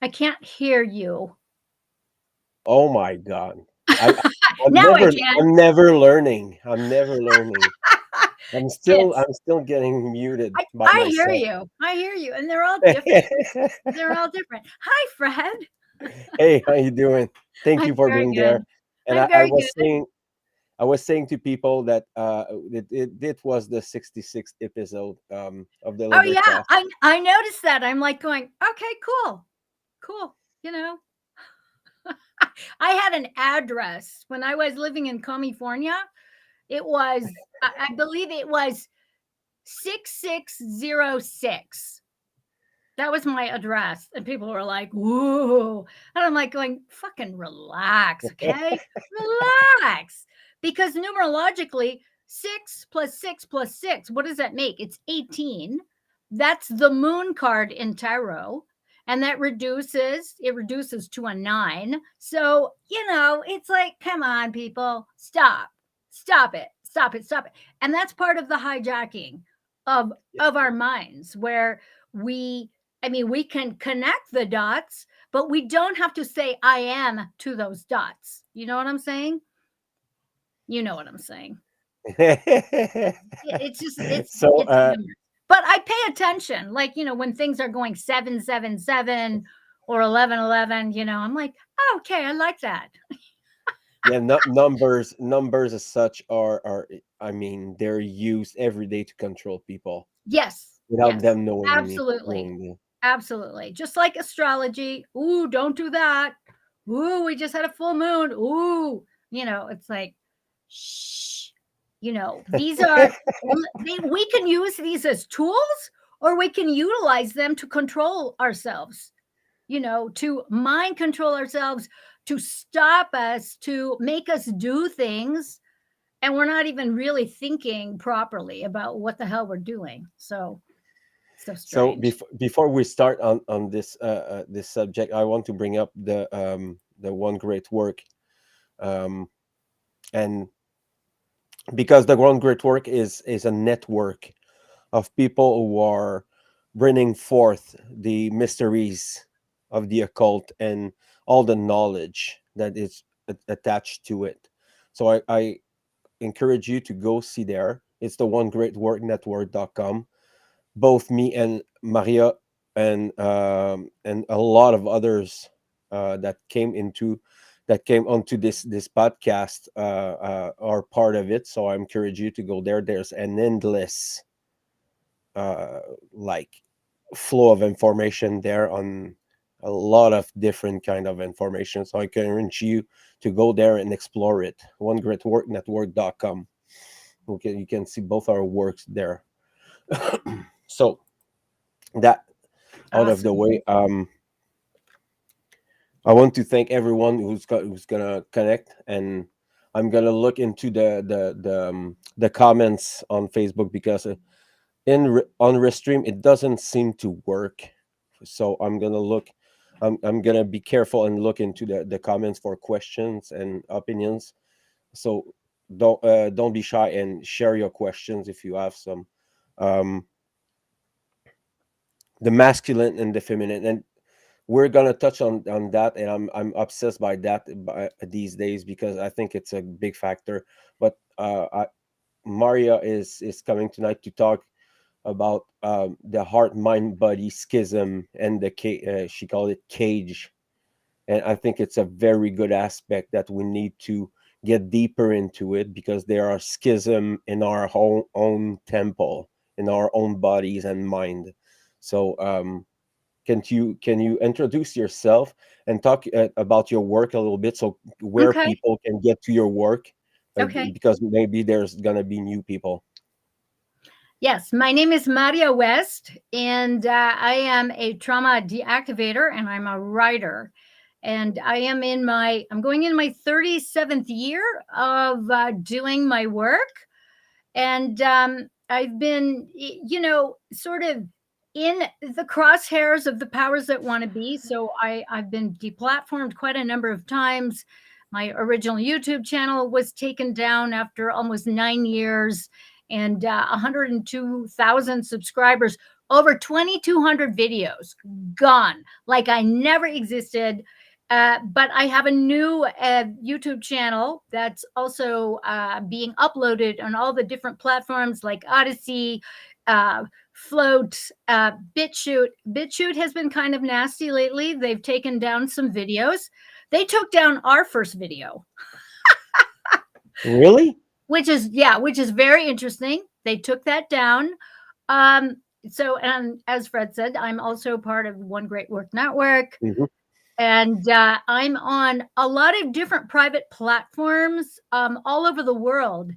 I can't hear you. Oh my God. I, Now I can. I'm never learning. I'm never learning. Kids, I'm still getting muted by I hear myself. you. I hear you. And they're all different. They're all different. Hi, Fred. Hey, how you doing? Thank I'm you for very being good. there. And I'm very good. I was saying to people that it was the 66th episode of the Oh yeah, LIBERcast. I noticed that. I'm like going, okay, cool, cool. You know, I had an address when I was living in California. It was, I believe it was 6606. That was my address. And people were like, whoa. And I'm like going, fucking relax, okay? Relax. Because numerologically, 6 + 6 + 6, what does that make? It's 18. That's the moon card in tarot. And that reduces to a 9. So, it's like, come on, people, stop. Stop it. Stop it. Stop it. And that's part of the hijacking of Yeah. of our minds where we we can connect the dots, but we don't have to say I am to those dots. You know what I'm saying? You know what I'm saying. It's just So it's humor. But I pay attention. Like, when things are going 777 or 1111, I'm like, oh, okay, I like that. yeah, numbers as such are I mean, they're used every day to control people Yes. without Yes. them Absolutely. knowing. Absolutely. Just like astrology. Ooh, don't do that. Ooh, we just had a full moon. Ooh, it's like, shh. These are, we can use these as tools or we can utilize them to control ourselves, to mind control ourselves, to stop us, to make us do things. And we're not even really thinking properly about what the hell we're doing. So So strange. before we start on this this subject, I want to bring up the one great work, um, and because the one great work is a network of people who are bringing forth the mysteries of the occult and all the knowledge that is attached to it. So I encourage you to go see there. It's the one great work network.com. Both me and Maria and a lot of others that came onto this podcast are part of it. So I encourage you to go there. There's an endless uh, like flow of information there on a lot of different kind of information. So I encourage you to go there and explore it. One great work network.com. Okay, you can see both our works there. So that out of the Awesome. way, I want to thank everyone who's gonna connect, and I'm gonna look into the comments on Facebook because on Restream it doesn't seem to work. So I'm gonna look. I'm gonna be careful and look into the comments for questions and opinions. So don't be shy and share your questions if you have some. Um, the masculine and the feminine, and we're gonna touch on that, and I'm obsessed by that these days because I think it's a big factor. But Maria is coming tonight to talk about the heart mind body schism and she called it cage, and I think it's a very good aspect that we need to get deeper into it because there are schism in our own temple, in our own bodies and mind. So can you introduce yourself and talk about your work a little bit, so where Okay. people can get to your work, Okay. because maybe there's gonna be new people. Yes, my name is Marja West, and I am a trauma deactivator, and I'm a writer. And I'm going in my 37th year of doing my work. And I've been, sort of in the crosshairs of the powers that want to be. So I've been deplatformed quite a number of times. My original YouTube channel was taken down after almost 9 years and 102,000 subscribers over 2,200 videos gone, like I never existed. But I have a new YouTube channel that's also being uploaded on all the different platforms like Odysee, Float, BitChute. BitChute has been kind of nasty lately. They've taken down some videos. They took down our first video. Really? Which is very interesting. They took that down. So, and as Fred said, I'm also part of One Great Work Network. Mhm. And I'm on a lot of different private platforms all over the world.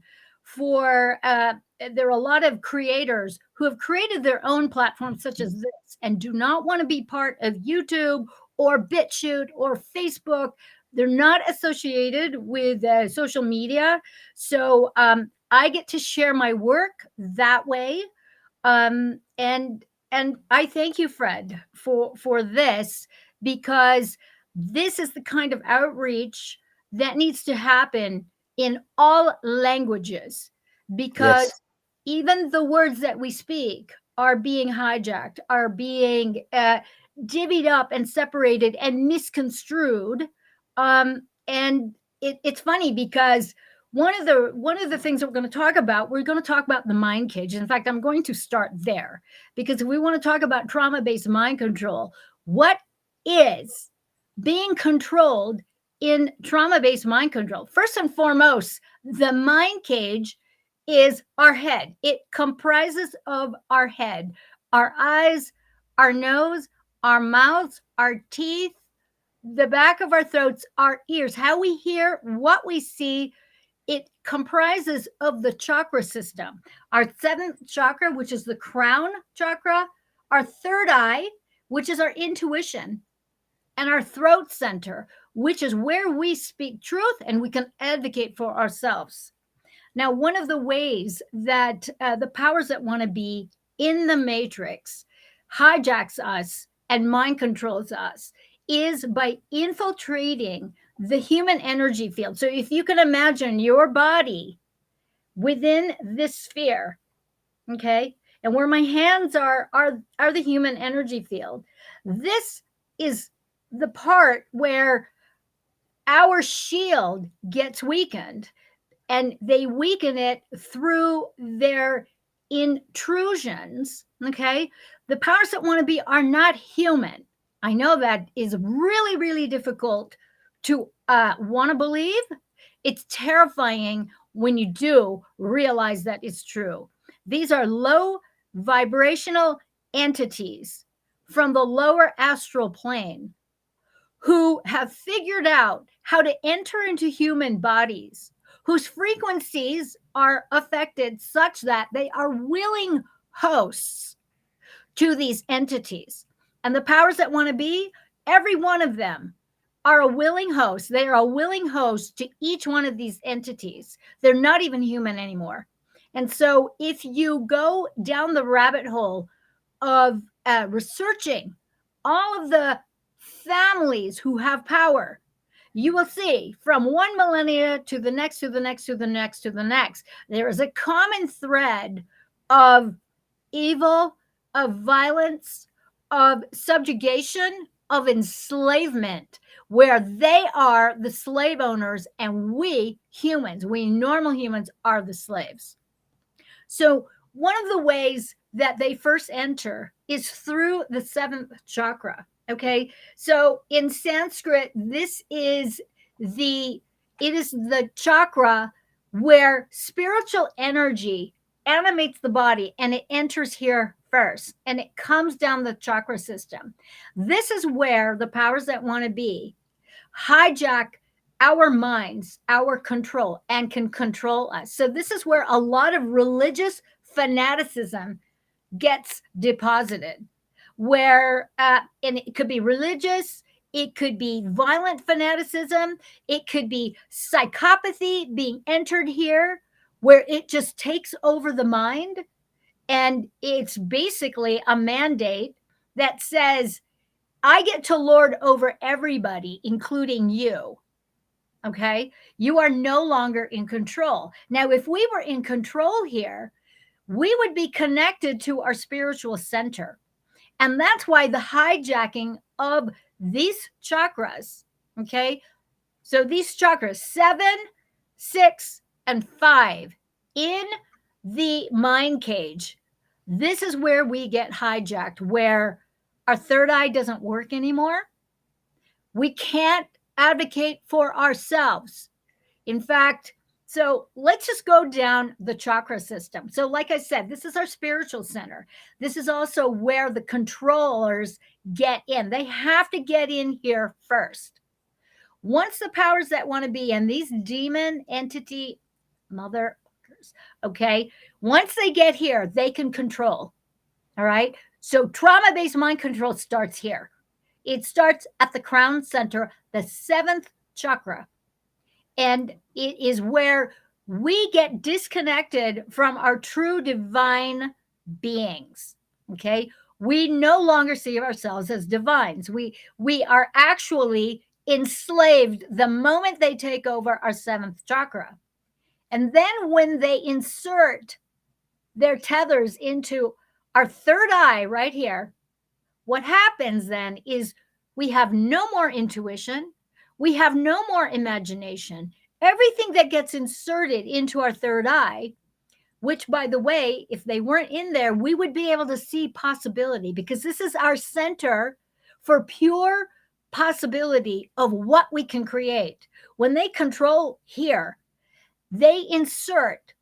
There are a lot of creators who have created their own platforms such as this and do not want to be part of YouTube or BitChute or Facebook. They're not associated with social media. So I get to share my work that way. And I thank you, Fred, for this, because this is the kind of outreach that needs to happen in all languages, because Yes. even the words that we speak are being hijacked, are being divvied up and separated and misconstrued. And it's funny because one of the things that we're going to talk about the mind cage. In fact, I'm going to start there, because if we want to talk about trauma-based mind control, what is being controlled in trauma-based mind control? First and foremost, the mind cage is our head. It comprises of our head, our eyes, our nose, our mouths, our teeth, the back of our throats, our ears, how we hear, what we see. It comprises of the chakra system, our seventh chakra, which is the crown chakra, our third eye, which is our intuition, and our throat center, which is where we speak truth and we can advocate for ourselves. Now, one of the ways that the powers that want to be in the matrix hijacks us and mind controls us is by infiltrating the human energy field. So if you can imagine your body within this sphere, okay, and where my hands are the human energy field. This is the part where our shield gets weakened, and they weaken it through their intrusions. Okay, the powers that want to be are not human. I know that is really, really difficult to want to believe. It's terrifying when you do realize that it's true. These are low vibrational entities from the lower astral plane who have figured out how to enter into human bodies, whose frequencies are affected such that they are willing hosts to these entities. And the powers that want to be, every one of them are a willing host. They are a willing host to each one of these entities. They're not even human anymore. And so if you go down the rabbit hole of researching all of the families who have power, you will see from one millennia to the next, to the next, to the next, to the next, there is a common thread of evil, of violence, of subjugation, of enslavement, where they are the slave owners and we humans, we normal humans, are the slaves. So one of the ways that they first enter is through the seventh chakra. Okay, so in Sanskrit, it is the chakra where spiritual energy animates the body, and it enters here first, and it comes down the chakra system. This is where the powers that want to be hijack our minds, our control, and can control us. So this is where a lot of religious fanaticism gets deposited, where and it could be religious, it could be violent fanaticism, it could be psychopathy being entered here, where it just takes over the mind. And it's basically a mandate that says, I get to lord over everybody, including you. Okay, you are no longer in control. Now, if we were in control here, we would be connected to our spiritual center. And that's why the hijacking of these chakras, okay? So these chakras, 7, 6, and 5 in the mind cage, this is where we get hijacked, where our third eye doesn't work anymore. We can't advocate for ourselves. In fact, so let's just go down the chakra system. So, like I said, this is our spiritual center. This is also where the controllers get in. They have to get in here first. Once the powers that want to be in, these demon entity motherfuckers, okay, once they get here, they can control. All right. So, trauma based mind control starts here. It starts at the crown center, the 7th chakra. And it is where we get disconnected from our true divine beings. Okay. We no longer see ourselves as divines. We are actually enslaved the moment they take over our 7th chakra. And then when they insert their tethers into our third eye right here, what happens then is we have no more intuition. We have no more imagination. Everything that gets inserted into our third eye, which, by the way, if they weren't in there, we would be able to see possibility, because this is our center for pure possibility of what we can create. When they control here, they insert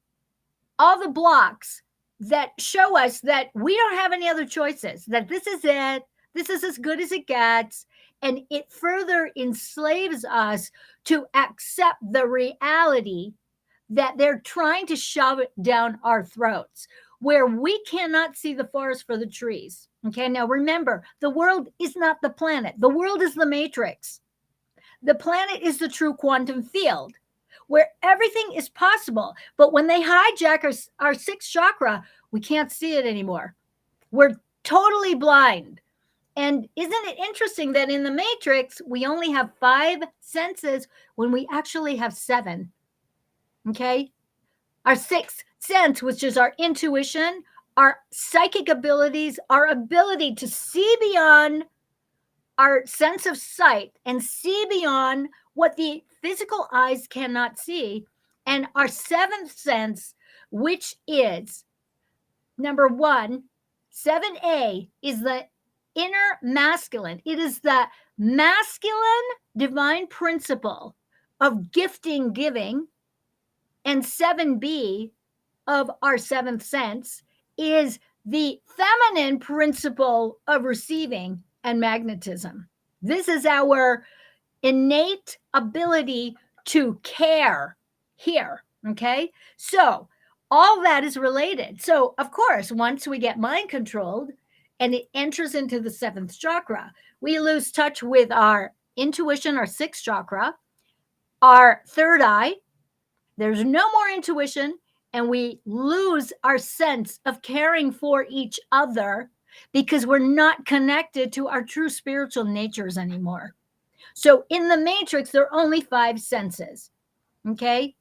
all the blocks that show us that we don't have any other choices, that this is it, this is as good as it gets. And it further enslaves us to accept the reality that they're trying to shove it down our throats, where we cannot see the forest for the trees. Okay, now remember, the world is not the planet. The world is the matrix. The planet is the true quantum field, where everything is possible. But when they hijack our 6th chakra, we can't see it anymore. We're totally blind. And isn't it interesting that in the matrix, we only have 5 senses when we actually have 7? Okay. Our 6th sense, which is our intuition, our psychic abilities, our ability to see beyond our sense of sight and see beyond what the physical eyes cannot see. And our 7th sense, which is number 1, 7A, is the inner masculine. It is the masculine divine principle of gifting, giving. And 7B of our 7th sense is the feminine principle of receiving and magnetism. This is our innate ability to care here. Okay. So all that is related. So, of course, once we get mind controlled and it enters into the 7th chakra, we lose touch with our intuition, our 6th chakra, our third eye. There's no more intuition, and we lose our sense of caring for each other because we're not connected to our true spiritual natures anymore. So in the matrix, there are only 5 senses. Okay.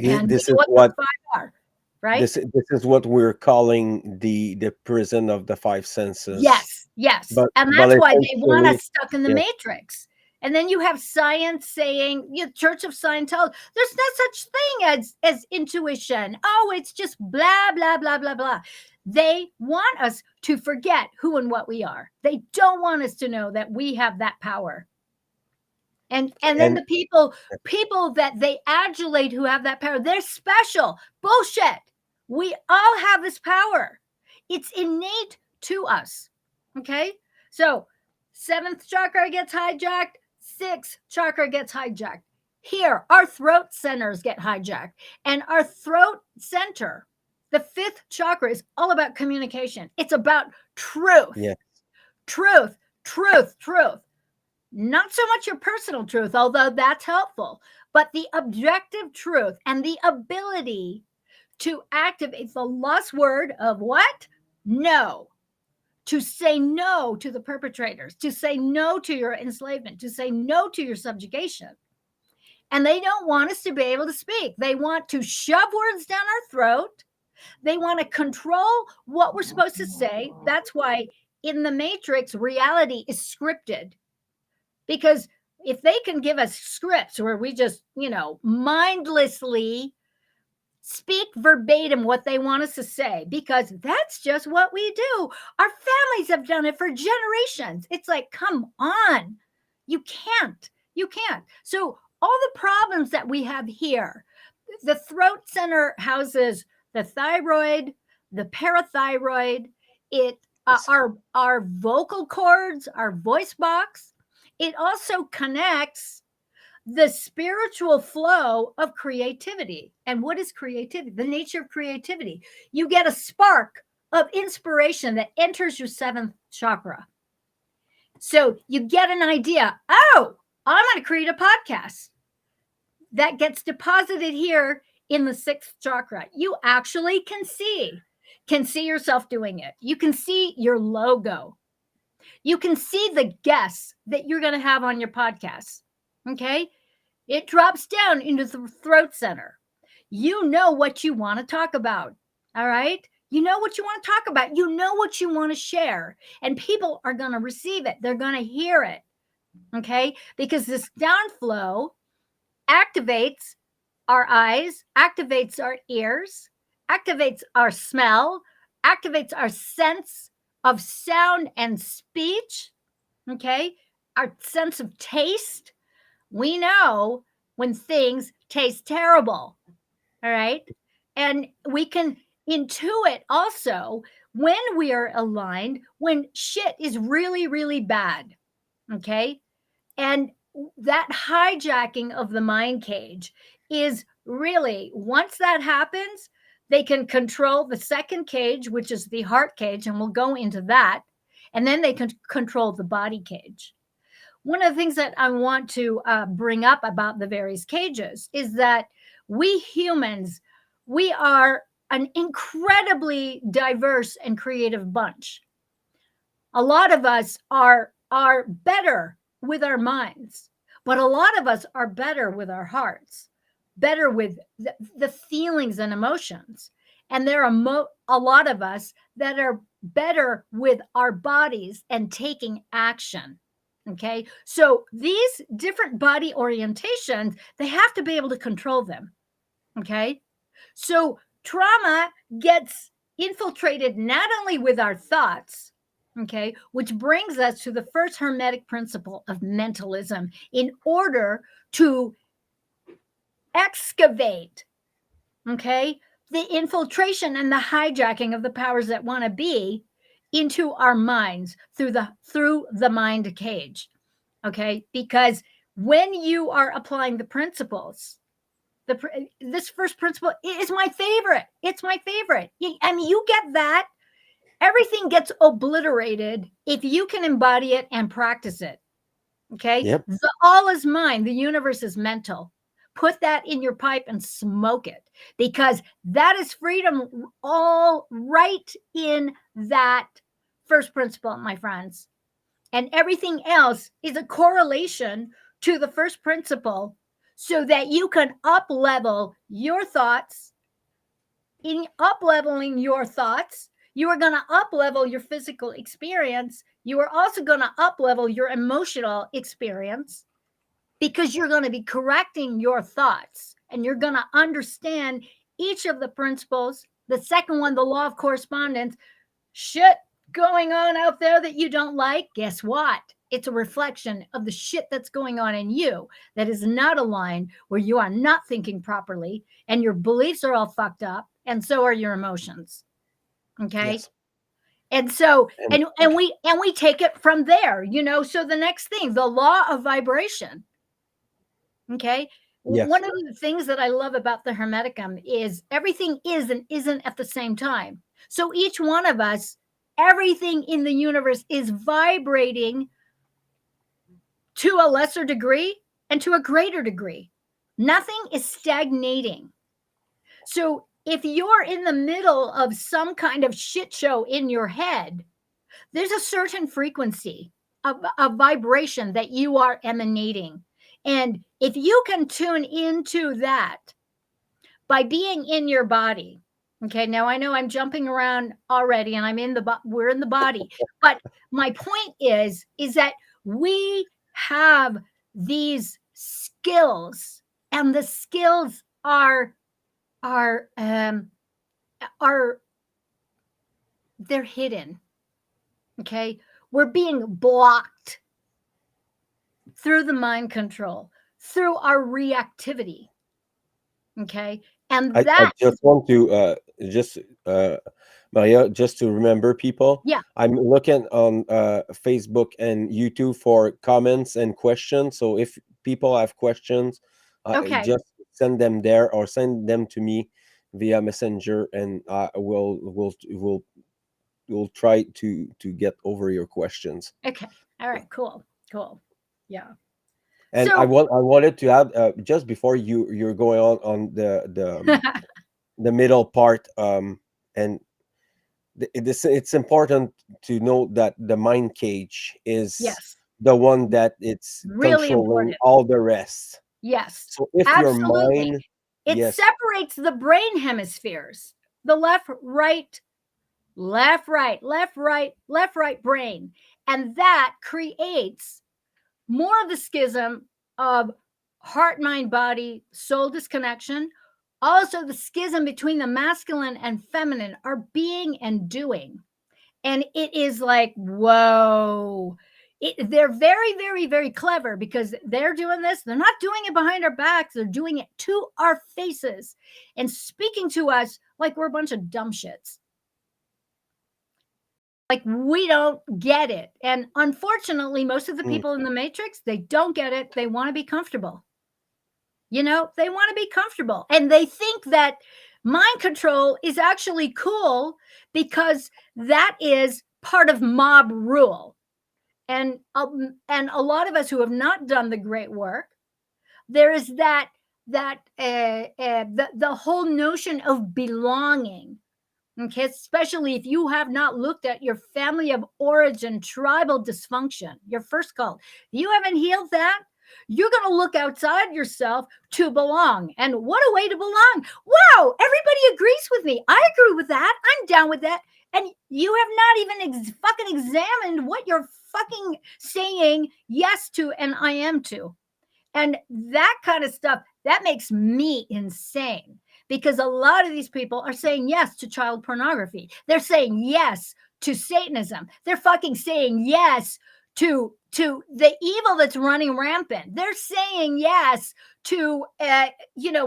And This we know is what what the 5 are, right? this is what we're calling the prison of the 5 senses. Yes, yes. But And that's why they want essentially, us stuck in the yeah. matrix. And then you have science saying, Church of Scientology, there's no such thing as intuition. Oh, it's just blah, blah, blah, blah, blah. They want us to forget who and what we are. They don't want us to know that we have that power. And then the people that they adulate who have that power, they're special. Bullshit. We all have this power. It's innate to us. Okay. So 7th chakra gets hijacked. 6th chakra gets hijacked. Here, our throat centers get hijacked. And our throat center, the 5th chakra, is all about communication. It's about truth. Yeah. Truth, truth, truth. Not so much your personal truth, although that's helpful, but the objective truth and the ability to activate the lost word of what? No. To say no to the perpetrators, to say no to your enslavement, to say no to your subjugation. And they don't want us to be able to speak. They want to shove words down our throat. They want to control what we're supposed to say. That's why in the Matrix, reality is scripted. Because if they can give us scripts where we just, mindlessly speak verbatim what they want us to say, because that's just what we do. Our families have done it for generations. It's like, come on, you can't. So all the problems that we have here, the throat center houses the thyroid, the parathyroid, our vocal cords, our voice box. It also connects the spiritual flow of creativity. And what is creativity? The nature of creativity. You get a spark of inspiration that enters your seventh chakra. So you get an idea. Oh, I'm going to create a podcast that gets deposited here in the sixth chakra. You actually can see yourself doing it. You can see your logo. You can see the guests that you're going to have on your podcast. Okay. It drops down into the throat center. You know what you want to talk about. All right. You know what you want to talk about. You know what you want to share. And people are going to receive it. They're going to hear it. Okay. Because this downflow activates our eyes, activates our ears, activates our smell, activates our sense of sound and speech. Okay. Our sense of taste. We know when things taste terrible. All right. And we can intuit also when we are aligned, when shit is really, really bad. Okay. And that hijacking of the mind cage is really, once that happens, they can control the second cage, which is the heart cage, and we'll go into that. And then they can control the body cage. One of the things that I want to bring up about the various cages is that we humans, we are an incredibly diverse and creative bunch. A lot of us are better with our minds, but a lot of us are better with our hearts, better with the feelings and emotions. And there are a lot of us that are better with our bodies and taking action. Okay. So these different body orientations, they have to be able to control them. Okay. So trauma gets infiltrated not only with our thoughts, okay, which brings us to the first hermetic principle of mentalism in order to excavate, okay, the infiltration and the hijacking of the powers that want to be into our minds through the mind cage. Okay, because when you are applying the principles, this first principle is my favorite. It's my favorite. I mean, you get that. Everything gets obliterated if you can embody it and practice it. Okay. Yep. The all is mind. The universe is mental. Put that in your pipe and smoke it, because that is freedom all right in that first principle, my friends. And everything else is a correlation to the first principle so that you can up-level your thoughts. In up-leveling your thoughts, you are going to up-level your physical experience. You are also going to up-level your emotional experience, because you're going to be correcting your thoughts and you're going to understand each of the principles. The second one, the law of correspondence. Shit going on out there that you don't like, guess what? It's a reflection of the shit that's going on in you that is not aligned, where you are not thinking properly and your beliefs are all fucked up, and so are your emotions. Okay. Yes. And so, and we take it from there, so the next thing, the law of vibration. Okay. Yes. One of the things that I love about the Hermeticum is everything is and isn't at the same time. So each one of us, everything in the universe is vibrating to a lesser degree and to a greater degree. Nothing is stagnating. So if you're in the middle of some kind of shit show in your head, there's a certain frequency of vibration that you are emanating. And if you can tune into that by being in your body, Okay, now I know I'm jumping around already, and we're in the body. But my point is that we have these skills, and the skills are they're hidden. Okay, we're being blocked through the mind control, through our reactivity. Okay, and I that, just want to Maria, just to remember people. yeah, I'm looking on Facebook and YouTube for comments and questions. So if people have questions, okay, just send them there or send them to me via Messenger, and we'll try to get over your questions. okay, all right, cool, yeah. And So I wanted to add, just before you're going on the middle part, and it's important to note that the mind cage is yes, the one that it's really controlling important. all the rest. Yes, So if your absolutely. mind, It yes, separates the brain hemispheres, the left, right, left, right, left, right, left, right brain. And that creates more of the schism of heart, mind, body, soul disconnection. Also, the schism between the masculine and feminine, our being and doing. And it is like, whoa. They're very, very, very clever because they're doing this. They're not doing it behind our backs. They're doing it to our faces and speaking to us like we're a bunch of dumb shits. Like we don't get it. And unfortunately, most of the people in the Matrix, they don't get it. They want to be comfortable. They want to be comfortable. And they think that mind control is actually cool because that is part of mob rule. And a lot of us who have not done the great work, there is the whole notion of belonging. Okay, especially if you have not looked at your family of origin, tribal dysfunction, your first cult. You haven't healed that. You're going to look outside yourself to belong. And what a way to belong. Wow, everybody agrees with me. I agree with that. I'm down with that. And you have not even fucking examined what you're fucking saying yes to and I am to. And that kind of stuff, that makes me insane because a lot of these people are saying yes to child pornography. They're saying yes to Satanism. They're fucking saying yes to the evil that's running rampant. They're saying yes to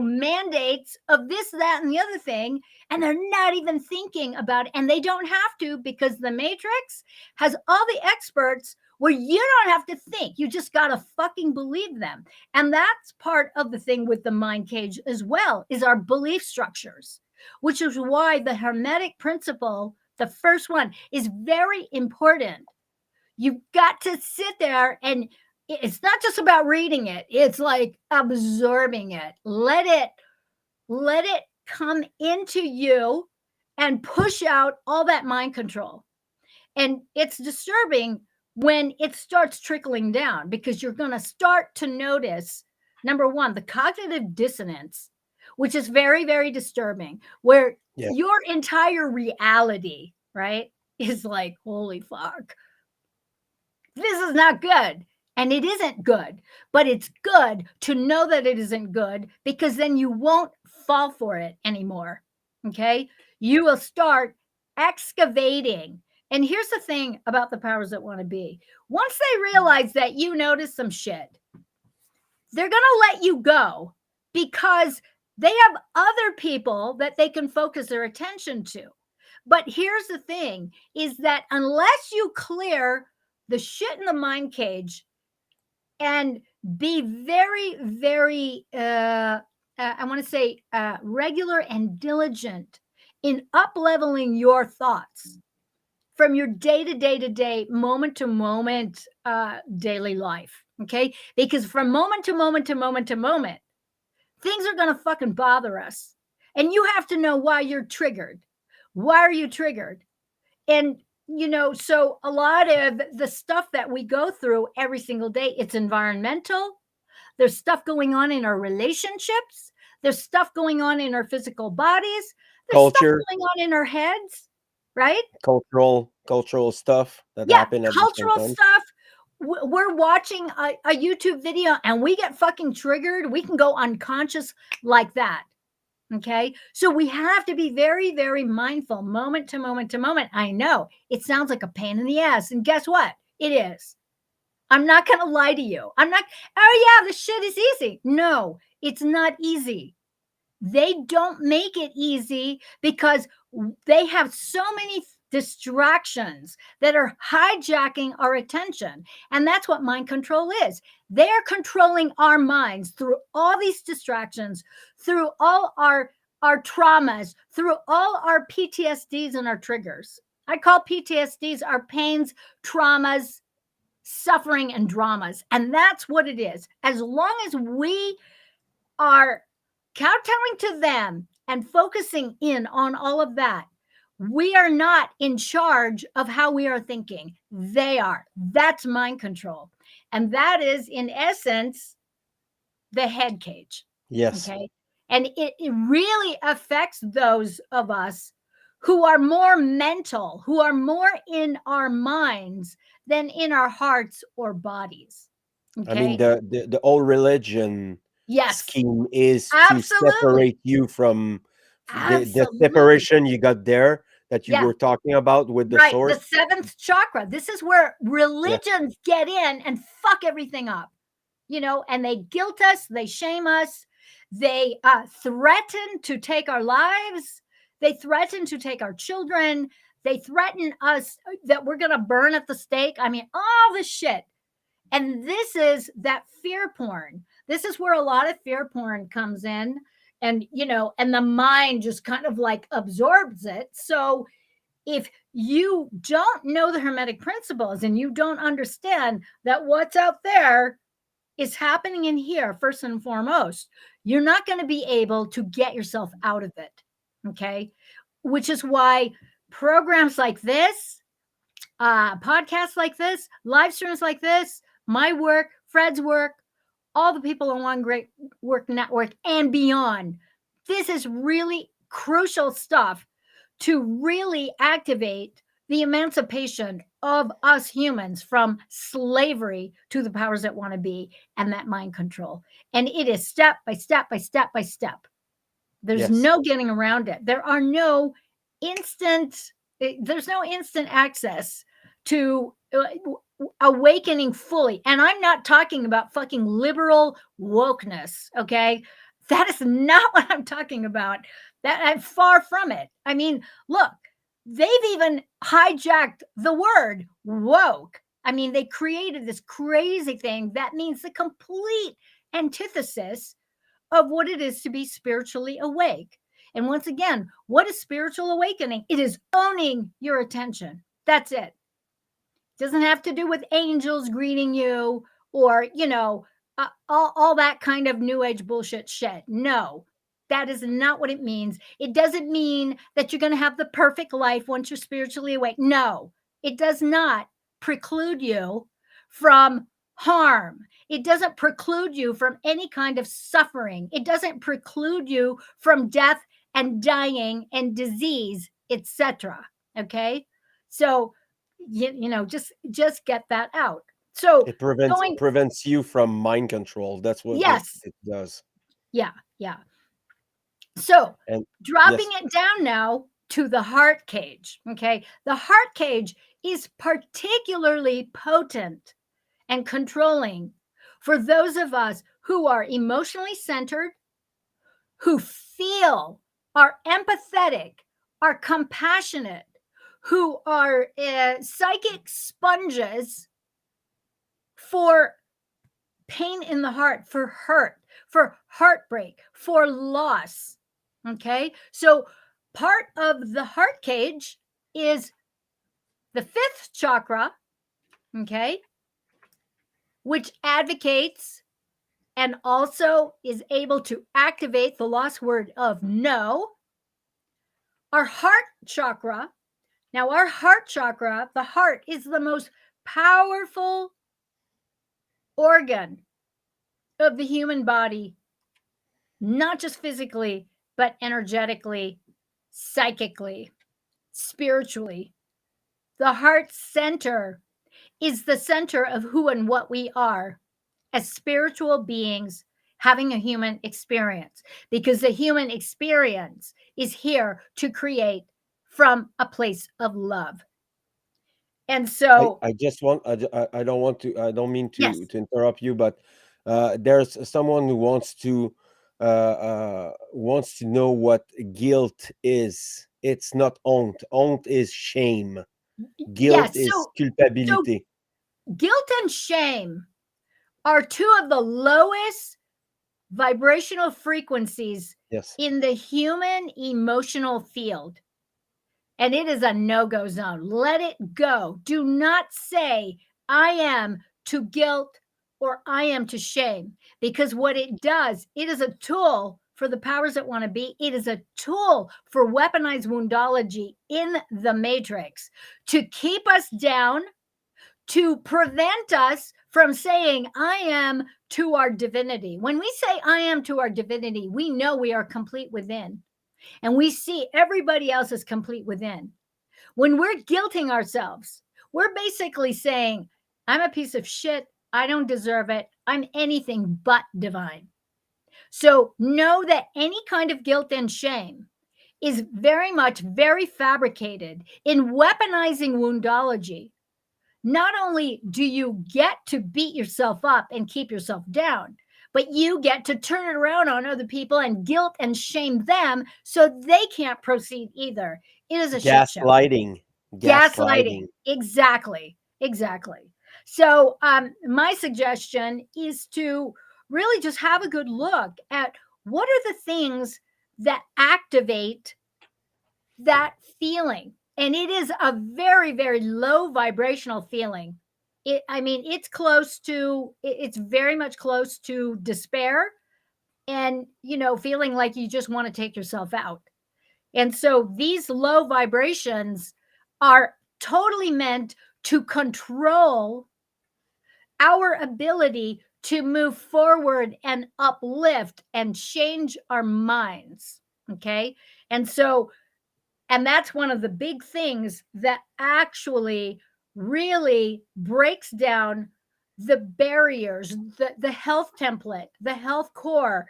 mandates of this, that, and the other thing, and they're not even thinking about it. And they don't have to because the Matrix has all the experts where you don't have to think. You just got to fucking believe them. And that's part of the thing with the mind cage as well, is our belief structures, which is why the Hermetic principle, the first one, is very important. You've got to sit there, and it's not just about reading it. It's like absorbing it. Let it come into you and push out all that mind control. And it's disturbing when it starts trickling down because you're going to start to notice, number one, the cognitive dissonance, which is very, very disturbing, where your entire reality, right, is like, holy fuck, this is not good. And it isn't good, but it's good to know that it isn't good because then you won't fall for it anymore. Okay. You will start excavating. And here's the thing about the powers that want to be. Once they realize that you notice some shit, they're going to let you go because they have other people that they can focus their attention to. But here's the thing is that unless you clear the shit in the mind cage and be very, very, I want to say, regular and diligent in up-leveling your thoughts from your day-to-day, moment-to-moment daily life, okay? Because from moment to moment to moment to moment, things are going to fucking bother us. And you have to know why you're triggered. Why are you triggered? And so a lot of the stuff that we go through every single day, it's environmental. There's stuff going on in our relationships. There's stuff going on in our physical bodies. There's stuff Culture, going on in our heads, right? cultural stuff that Yeah, happen at different cultural times. stuff. We're watching a YouTube video and we get fucking triggered. We can go unconscious like that. Okay. So we have to be very, very mindful moment to moment to moment. I know it sounds like a pain in the ass. And guess what? It is. I'm not going to lie to you. I'm not, oh, yeah, this shit is easy. No, it's not easy. They don't make it easy because they have so many distractions that are hijacking our attention. And that's what mind control is. They're controlling our minds through all these distractions, through all our traumas, through all our PTSDs and our triggers. I call PTSDs our pains, traumas, suffering, and dramas. And that's what it is. As long as we are kowtowing to them and focusing in on all of that, we are not in charge of how we are thinking. They are. That's mind control. And that is, in essence, the head cage. Yes. Okay. And it really affects those of us who are more mental, who are more in our minds than in our hearts or bodies. Okay. I mean, the whole religion yes, scheme is to absolutely. separate you from the Absolutely. separation you got there that you Yeah. were talking about with the Right. source. The seventh chakra. This is where religions get in and fuck everything up, and they guilt us, they shame us, they threaten to take our lives, they threaten to take our children, they threaten us that we're going to burn at the stake. I mean, all this shit. And this is that fear porn. This is where a lot of fear porn comes in. And, and the mind just kind of like absorbs it. So if you don't know the Hermetic principles and you don't understand that what's out there is happening in here, first and foremost, you're not going to be able to get yourself out of it. Okay. Which is why programs like this, podcasts like this, live streams like this, my work, Fred's work, all the people on One Great Work Network and beyond, this is really crucial stuff to really activate the emancipation of us humans from slavery to the powers that want to be and that mind control. And it is step by step by step by step. There's no getting around it. There's no instant access to awakening fully. And I'm not talking about fucking liberal wokeness, okay? That is not what I'm talking about. That I'm far from it. I mean, look, they've even hijacked the word woke. I mean, they created this crazy thing that means the complete antithesis of what it is to be spiritually awake. And once again, what is spiritual awakening? It is owning your attention. That's it. Doesn't have to do with angels greeting you or, all that kind of new age bullshit shit. No, that is not what it means. It doesn't mean that you're going to have the perfect life once you're spiritually awake. No, it does not preclude you from harm. It doesn't preclude you from any kind of suffering. It doesn't preclude you from death and dying and disease, etc. Okay? So, just get that out. So It prevents you from mind control. That's what it does. Yeah. So And dropping it down now to the heart cage. Okay. The heart cage is particularly potent and controlling for those of us who are emotionally centered, who feel, are empathetic, are compassionate, who are psychic sponges for pain in the heart, for hurt, for heartbreak, for loss. Okay. So part of the heart cage is the fifth chakra. Okay. Which advocates and also is able to activate the lost word of no. Our heart chakra. Now, our heart chakra, the heart is the most powerful organ of the human body, not just physically, but energetically, psychically, spiritually. The heart center is the center of who and what we are as spiritual beings having a human experience, because the human experience is here to create from a place of love. And so, I just want I don't want to, I don't mean yes, to interrupt you, but there's someone who wants to know what guilt is. It's not honte. Honte is shame. Guilt yes. is So culpability. guilt and shame are two of the lowest vibrational frequencies Yes. in the human emotional field. And it is a no-go zone. Let it go. Do not say, I am to guilt or I am to shame, because what it does, it is a tool for the powers that want to be. It is a tool for weaponized woundology in the matrix to keep us down, to prevent us from saying, I am to our divinity. When we say, I am to our divinity, we know we are complete within, and we see everybody else as complete within. When we're guilting ourselves, we're basically saying, I'm a piece of shit. I don't deserve it. I'm anything but divine. So know that any kind of guilt and shame is very fabricated in weaponizing woundology. Not only do you get to beat yourself up and keep yourself down, but you get to turn it around on other people and guilt and shame them so they can't proceed either. It is a shit show. Gaslighting. Gaslighting. Gaslighting. Exactly. So my suggestion is to really just have a good look at what are the things that activate that feeling. And it is a very low vibrational feeling. It's very much close to despair and, feeling like you just want to take yourself out. And so these low vibrations are totally meant to control our ability to move forward and uplift and change our minds. Okay. And that's one of the big things that actually really breaks down the barriers, the health template, the health core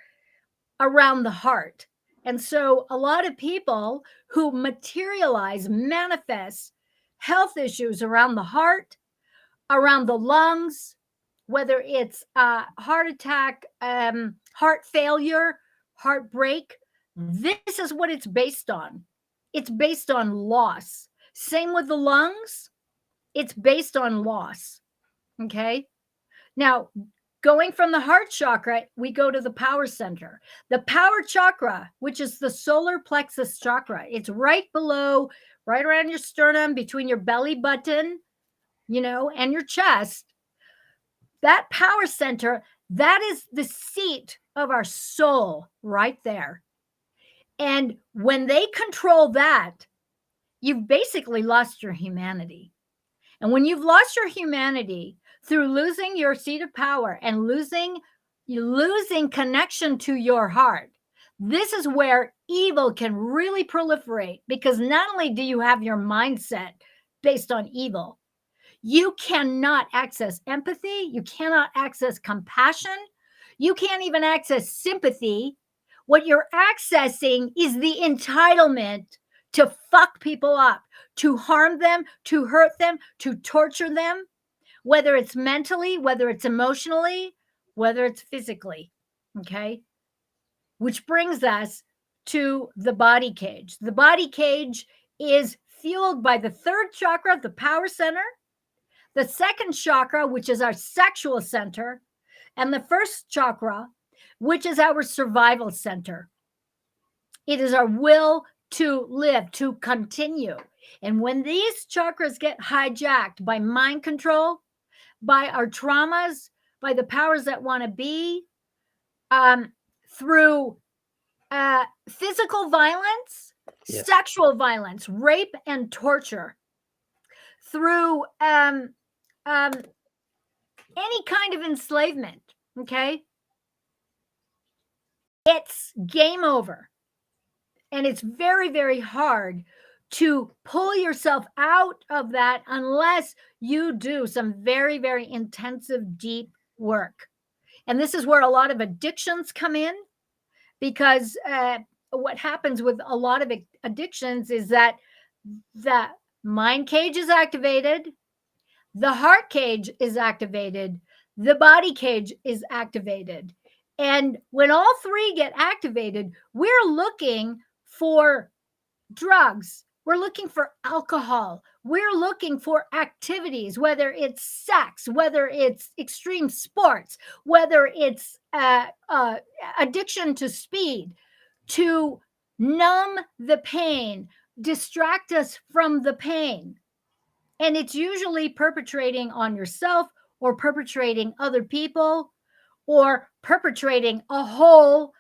around the heart. And so a lot of people who manifest health issues around the heart, around the lungs, whether it's heart attack, heart failure, heartbreak, this is what it's based on. It's based on loss. Same with the lungs, it's based on loss. Okay. Now, going from the heart chakra, we go to the power center. The power chakra, which is the solar plexus chakra, it's right below, right around your sternum, between your belly button, and your chest. That power center, that is the seat of our soul right there. And when they control that, you've basically lost your humanity. And when you've lost your humanity through losing your seat of power and losing connection to your heart, this is where evil can really proliferate, because not only do you have your mindset based on evil, you cannot access empathy, you cannot access compassion, you can't even access sympathy. What you're accessing is the entitlement to fuck people up, to harm them, to hurt them, to torture them, whether it's mentally, whether it's emotionally, whether it's physically. Okay. Which brings us to the body cage. The body cage is fueled by the third chakra, the power center, the second chakra, which is our sexual center, and the first chakra, which is our survival center. It is our will to live, to continue. And when these chakras get hijacked by mind control, by our traumas, by the powers that want to be, through physical violence, Yes. sexual violence, rape, and torture, through any kind of enslavement, okay? It's game over. And it's very, very hard to pull yourself out of that unless you do some very, very intensive, deep work. And this is where a lot of addictions come in, because what happens with a lot of addictions is that the mind cage is activated, the heart cage is activated, the body cage is activated. And when all three get activated, we're looking for drugs, we're looking for alcohol, we're looking for activities, whether it's sex, whether it's extreme sports, whether it's addiction to speed, to numb the pain, distract us from the pain. And it's usually perpetrating on yourself, or perpetrating other people, or perpetrating a whole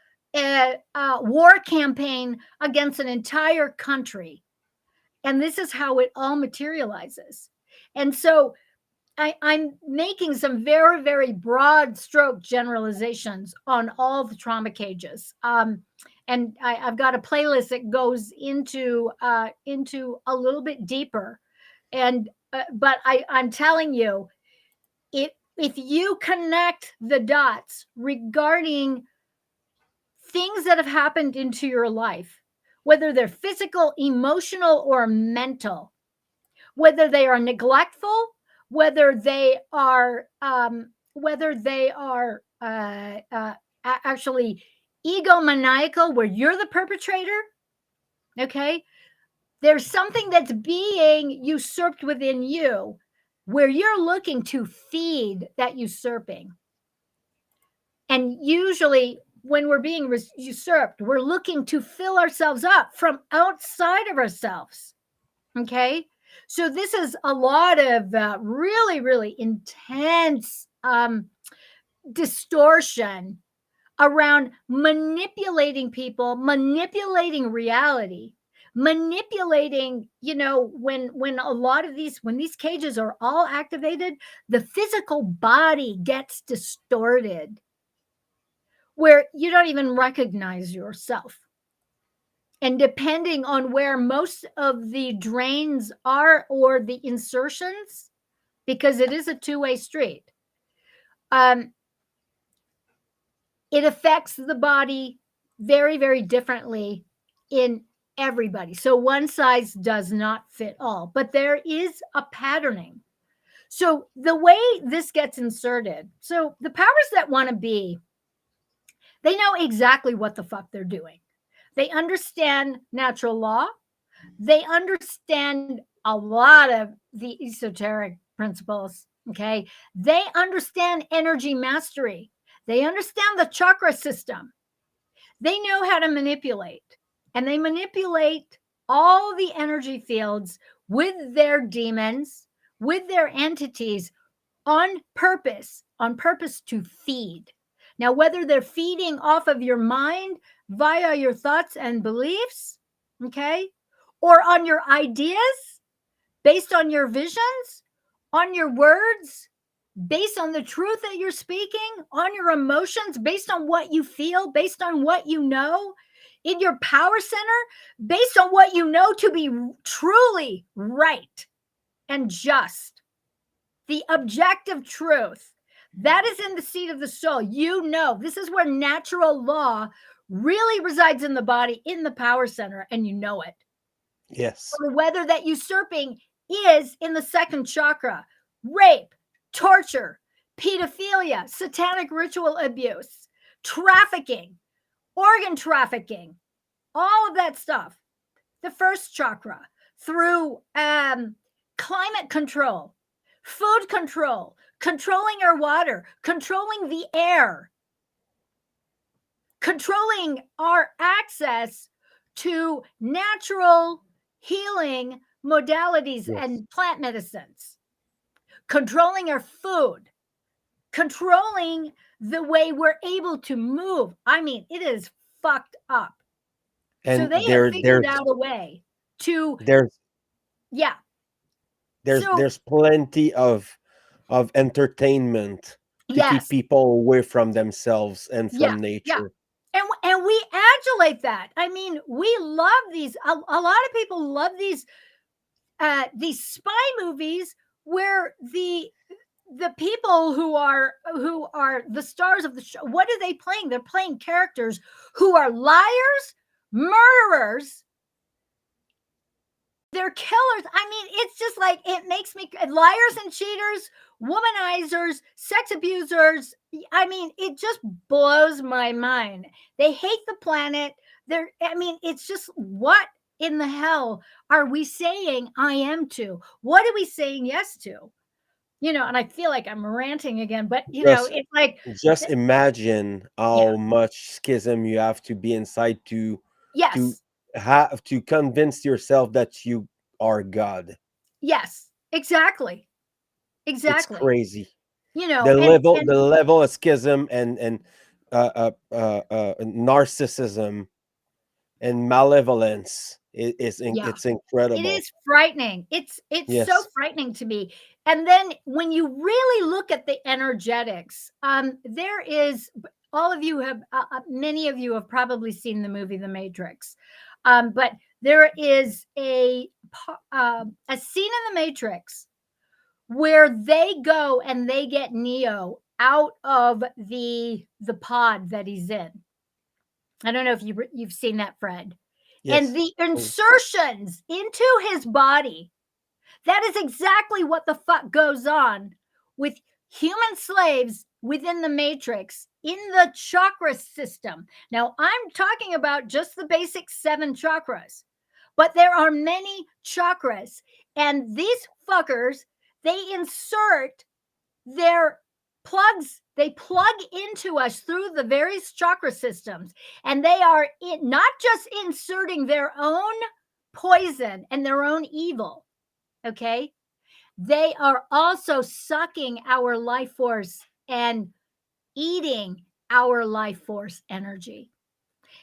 war campaign against an entire country. And this is how it all materializes. And so I'm making some very, very broad stroke generalizations on all the trauma cages. And I've got a playlist that goes into a little bit deeper. And but I'm telling you, if you connect the dots regarding things that have happened into your life, whether they're physical, emotional, or mental, whether they are neglectful, whether they are actually egomaniacal, where you're the perpetrator, okay? There's something that's being usurped within you, where you're looking to feed that usurping. And usually when we're being usurped, we're looking to fill ourselves up from outside of ourselves. Okay. So this is a lot of really, really intense distortion around manipulating people, manipulating reality, manipulating, when a lot of when these cages are all activated, the physical body gets distorted, where you don't even recognize yourself. And depending on where most of the drains are, or the insertions, because it is a two-way street, it affects the body very, very differently in everybody. So one size does not fit all, but there is a patterning. So the way this gets inserted, so the powers that want to be, they know exactly what the fuck they're doing. They understand natural law. They understand a lot of the esoteric principles. Okay. They understand energy mastery. They understand the chakra system. They know how to manipulate, and they manipulate all the energy fields with their demons, with their entities, on purpose to feed. Now, whether they're feeding off of your mind via your thoughts and beliefs, okay, or on your ideas, based on your visions, on your words, based on the truth that you're speaking, on your emotions, based on what you feel, based on what you know, in your power center, based on what you know to be truly right and just. The objective truth that is in the seat of the soul. This is where natural law really resides in the body, in the power center, and you know it. Yes. Or whether that usurping is in the second chakra, rape, torture, pedophilia, satanic ritual abuse, trafficking, organ trafficking, all of that stuff. The first chakra, through climate control, food control, controlling our water, controlling the air, controlling our access to natural healing modalities and plant medicines, controlling our food, controlling the way we're able to move. I mean, it is fucked up. And so they have figured out a way to there's plenty of entertainment to keep people away from themselves and from nature. and we adulate that. I mean, we love these. A lot of people love these spy movies where the people who are the stars of the show, what are they playing? They're playing characters who are liars, murderers, they're killers. I mean, it's just like, it makes me, liars and cheaters, womanizers, sex abusers. I mean, it just blows my mind. They hate the planet. I mean, it's just, what in the hell are we saying I am to? What are we saying yes to? And I feel like I'm ranting again, but Just it's like, just imagine yeah, how much schism you have to be inside to yes, have to convince yourself that you are God. yes, exactly, It's exactly. crazy. And The level of schism and narcissism and malevolence yeah, it's it incredible. is frightening. It's so Yes. frightening to me. And then when you really look at the energetics, there is, all of you have, many of you have probably seen the movie The Matrix, but there is a scene in The Matrix where they go and they get Neo out of the pod that he's in. I don't know if you've seen that, Fred. And Yes. the insertions into his body, that is exactly what the fuck goes on with human slaves within the Matrix in the chakra system. Now, I'm talking about just the basic 7 chakras, but there are many chakras, and these fuckers, they insert their plugs, they plug into us through the various chakra systems, and they are not just inserting their own poison and their own evil, okay? They are also sucking our life force and eating our life force energy.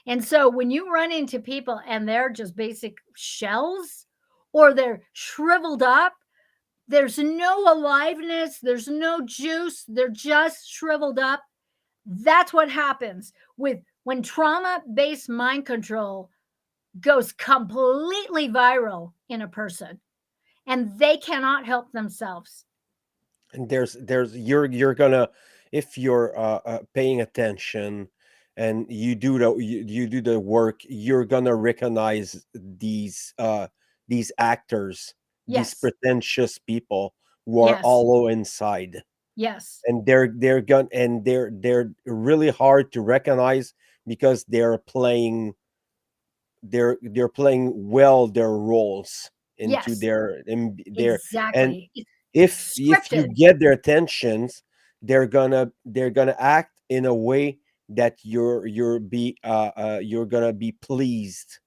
And so when you run into people and they're just basic shells, or they're shriveled up, there's no aliveness, there's no juice, they're just shriveled up. That's what happens when trauma-based mind control goes completely viral in a person, and they cannot help themselves. And there's you're gonna, if you're paying attention and you do the work, you're gonna recognize these actors, these Yes. pretentious people who are Yes. hollow inside, Yes. and they're really hard to recognize because they're playing well their roles into Yes. their and Exactly. It's if you scripted. get their attentions, they're gonna act in a way that you're gonna be pleased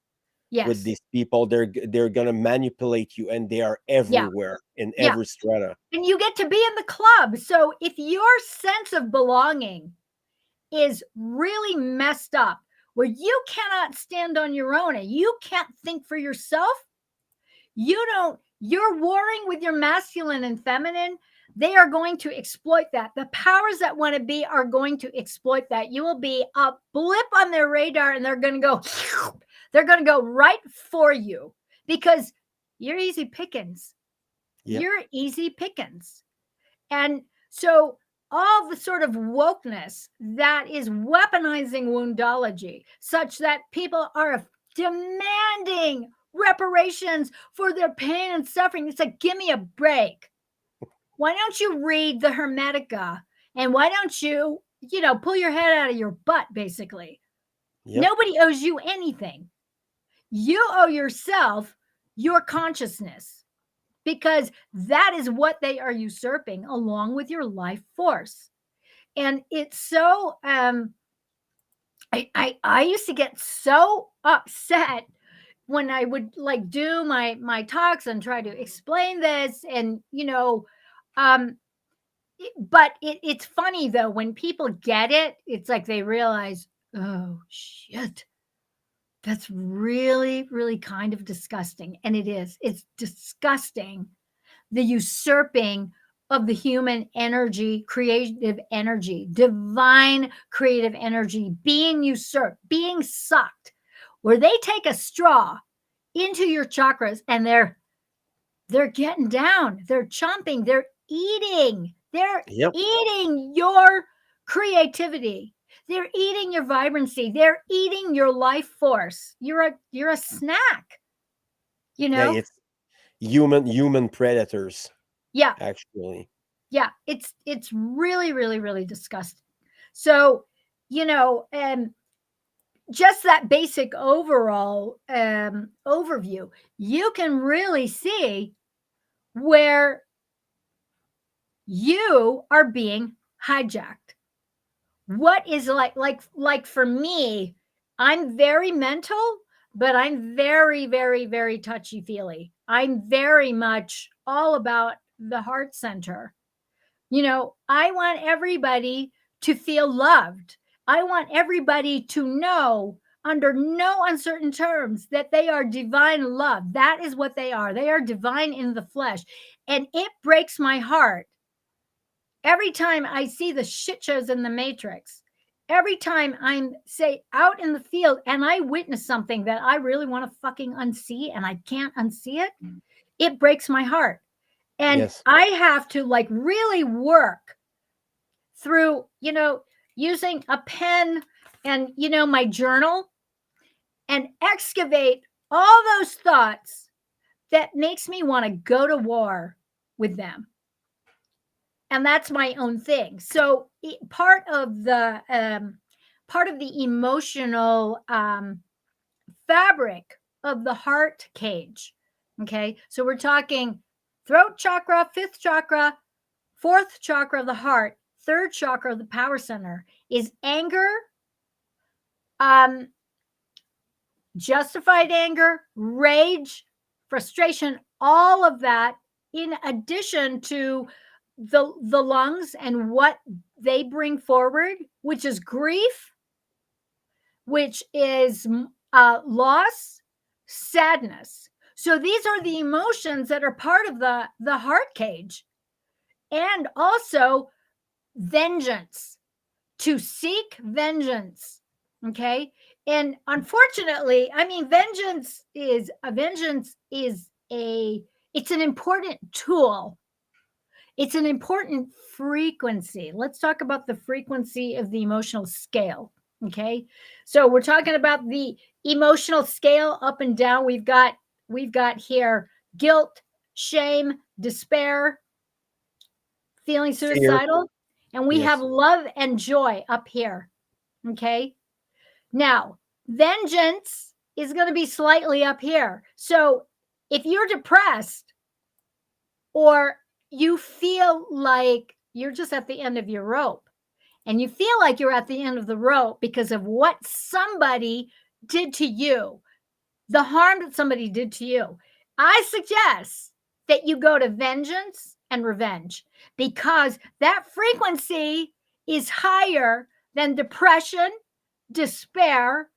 with Yes. these people. They're gonna manipulate you, and they are Yeah. everywhere in Yeah. every strata. And you get to be in the club. So if your sense of belonging is really messed up, where you cannot stand on your own and you can't think for yourself, you're warring with your masculine and feminine. They are going to exploit that. The powers that want to be are going to exploit that. You will be a blip on their radar, and they're going to go they're going to go right for you, because you're easy pickings. Yep. You're easy pickings. And so all the sort of wokeness that is weaponizing woundology, such that people are demanding reparations for their pain and suffering. It's like, give me a break. Why don't you read the Hermetica? And why don't you, pull your head out of your butt, basically? Yep. Nobody owes you anything. You owe yourself your consciousness, because that is what they are usurping along with your life force. And it's so I used to get so upset when I would like do my talks and try to explain this, and um but it's funny though, when people get it, it's like they realize, oh shit, that's really, really kind of disgusting. And it is. It's disgusting, the usurping of the human energy, creative energy, divine creative energy being usurped, being sucked, where they take a straw into your chakras and they're getting down, they're chomping, they're eating Yep. your creativity, they're eating your vibrancy, they're eating your life force. You're a snack, you Yeah, know. it's human predators, Yeah, actually. yeah, it's really, really, really disgusting. So, you know, just that basic overall overview, you can really see where you are being hijacked. What is like for me, I'm very mental, but I'm very, very, very touchy feely. I'm very much all about the heart center. You know, I want everybody to feel loved. I want everybody to know under no uncertain terms that they are divine love. That is what they are. They are divine in the flesh. And it breaks my heart every time I see the shit shows in the Matrix. Every time I'm, say, out in the field and I witness something that I really want to fucking unsee and I can't unsee it, it breaks my heart. And Yes. I have to like really work through, you know, using a pen and, you know, my journal and excavate all those thoughts that makes me want to go to war with them. And that's my own thing. So part of the emotional fabric of the heart cage. Okay, so we're talking throat chakra, fifth chakra, fourth chakra of the heart, third chakra of the power center is anger, um, justified anger, rage, frustration, all of that, in addition to the lungs and what they bring forward, which is grief, which is loss, sadness. So these are the emotions that are part of the heart cage, and also vengeance, to seek vengeance. Okay. And unfortunately, I mean, vengeance is it's an important tool. It's an important frequency. Let's talk about the frequency of the emotional scale. Okay. So we're talking about the emotional scale up and down. We've got here guilt, shame, despair, feeling Fear. suicidal, and we have Yes. love and joy up here. Okay. Now, vengeance is going to be slightly up here. So if you're depressed or you feel like you're just at the end of your rope, and you feel like you're at the end of the rope because of what somebody did to you, the harm that somebody did to you, I suggest that you go to vengeance and revenge, because that frequency is higher than depression, despair,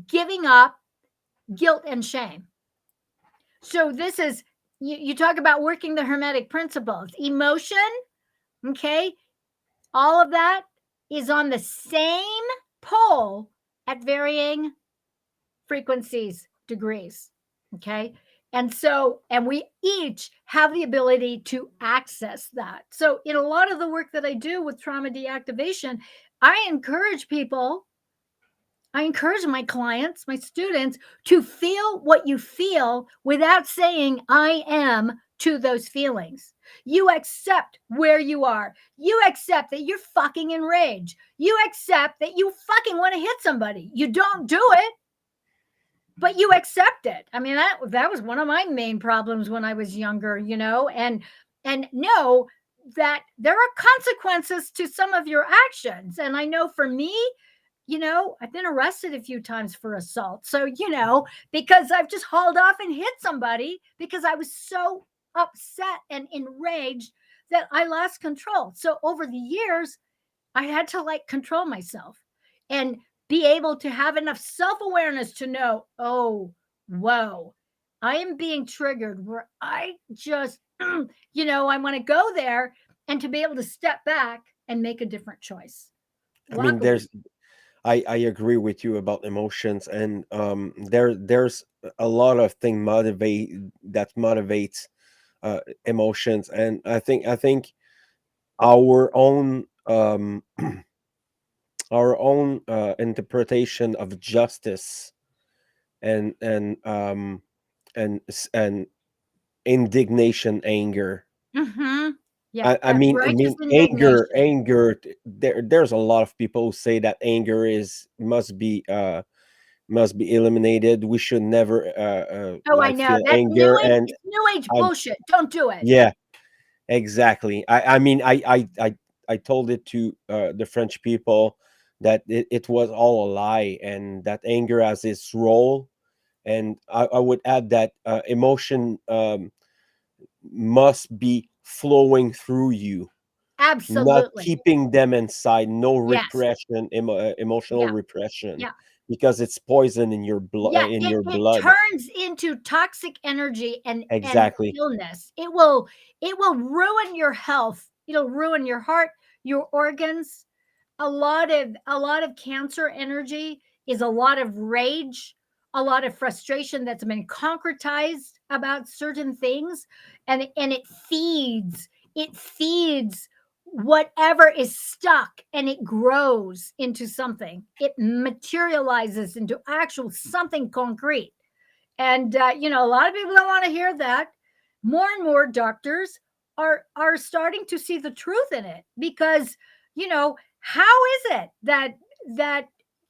giving up, guilt, and shame. So this is, you talk about working the Hermetic principles, emotion, okay? All of that is on the same pole at varying frequencies, degrees, okay? And so, and we each have the ability to access that. So in a lot of the work that I do with trauma deactivation, I encourage my clients, my students, to feel what you feel without saying I am to those feelings. You accept where you are. You accept that you're fucking enraged. You accept that you fucking want to hit somebody. You don't do it, but you accept it. I mean, that was one of my main problems when I was younger, you know, and know that there are consequences to some of your actions. And I know for me, you know, I've been arrested a few times for assault. So, you know, because I've just hauled off and hit somebody because I was so upset and enraged that I lost control. So over the years, I had to like control myself and be able to have enough self-awareness to know, oh, whoa, I am being triggered where I just, you know, I want to go there and to be able to step back and make a different choice. I mean, Walk away. I agree with you about emotions, and there's a lot of things motivates emotions, and I think our own our own interpretation of justice and and indignation, anger. Mm-hmm. Yeah, I that's mean, righteous anger, indignation. there's a lot of people who say that anger is must be eliminated. We should never Oh, I like know. feel That's new anger, age, and it's new age I bullshit. Don't do it. yeah, exactly. I mean, I told it to the French people that it was all a lie, and that anger has its role. And I would add that emotion must be flowing through you, not Absolutely. keeping them inside. No Yes. repression, emotional Yeah. repression, Yeah. because it's poison in your Yeah, in it your it blood. turns into toxic energy and Exactly. illness. It will ruin your health. It'll ruin your heart, your organs. A lot of cancer energy is a lot of rage, a lot of frustration that's been concretized about certain things, and it feeds whatever is stuck, and it grows into something. It materializes into actual something concrete. And a lot of people don't want to hear that. More and more doctors are starting to see the truth in it, because how is it that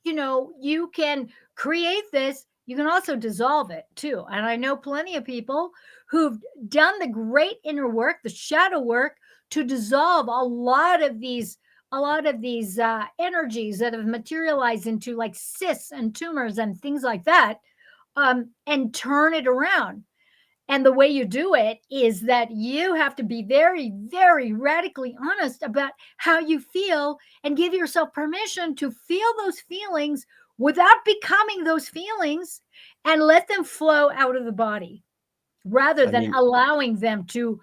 you can create this, you can also dissolve it too. And I know plenty of people who've done the great inner work, the shadow work, to dissolve a lot of these energies that have materialized into like cysts and tumors and things like that, and turn it around. And the way you do it is that you have to be very, very radically honest about how you feel, and give yourself permission to feel those feelings without becoming those feelings, and let them flow out of the body, rather I than mean, allowing them to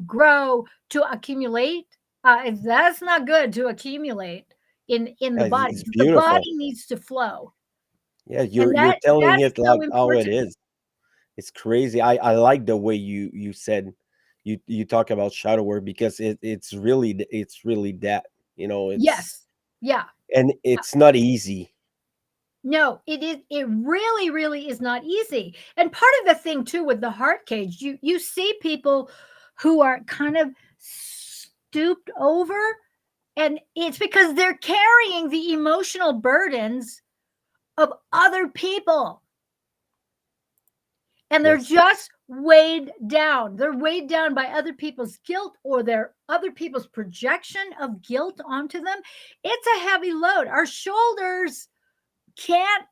grow, to accumulate. That's not good to accumulate in the body, it's because the body beautiful. needs to flow. Yeah, And you're telling that is it so like how it important. is. It's crazy. I like the way you said you talk about shadow work, because it's really that, it's, Yes. Yeah. and Yeah. it's not easy. No, it really, really is not easy. And part of the thing too with the heart cage, you see people who are kind of stooped over, and it's because they're carrying the emotional burdens of other people, and they're Yes. just weighed down. They're weighed down by other people's guilt, or their other people's projection of guilt onto them. It's a heavy load. Our shoulders can't,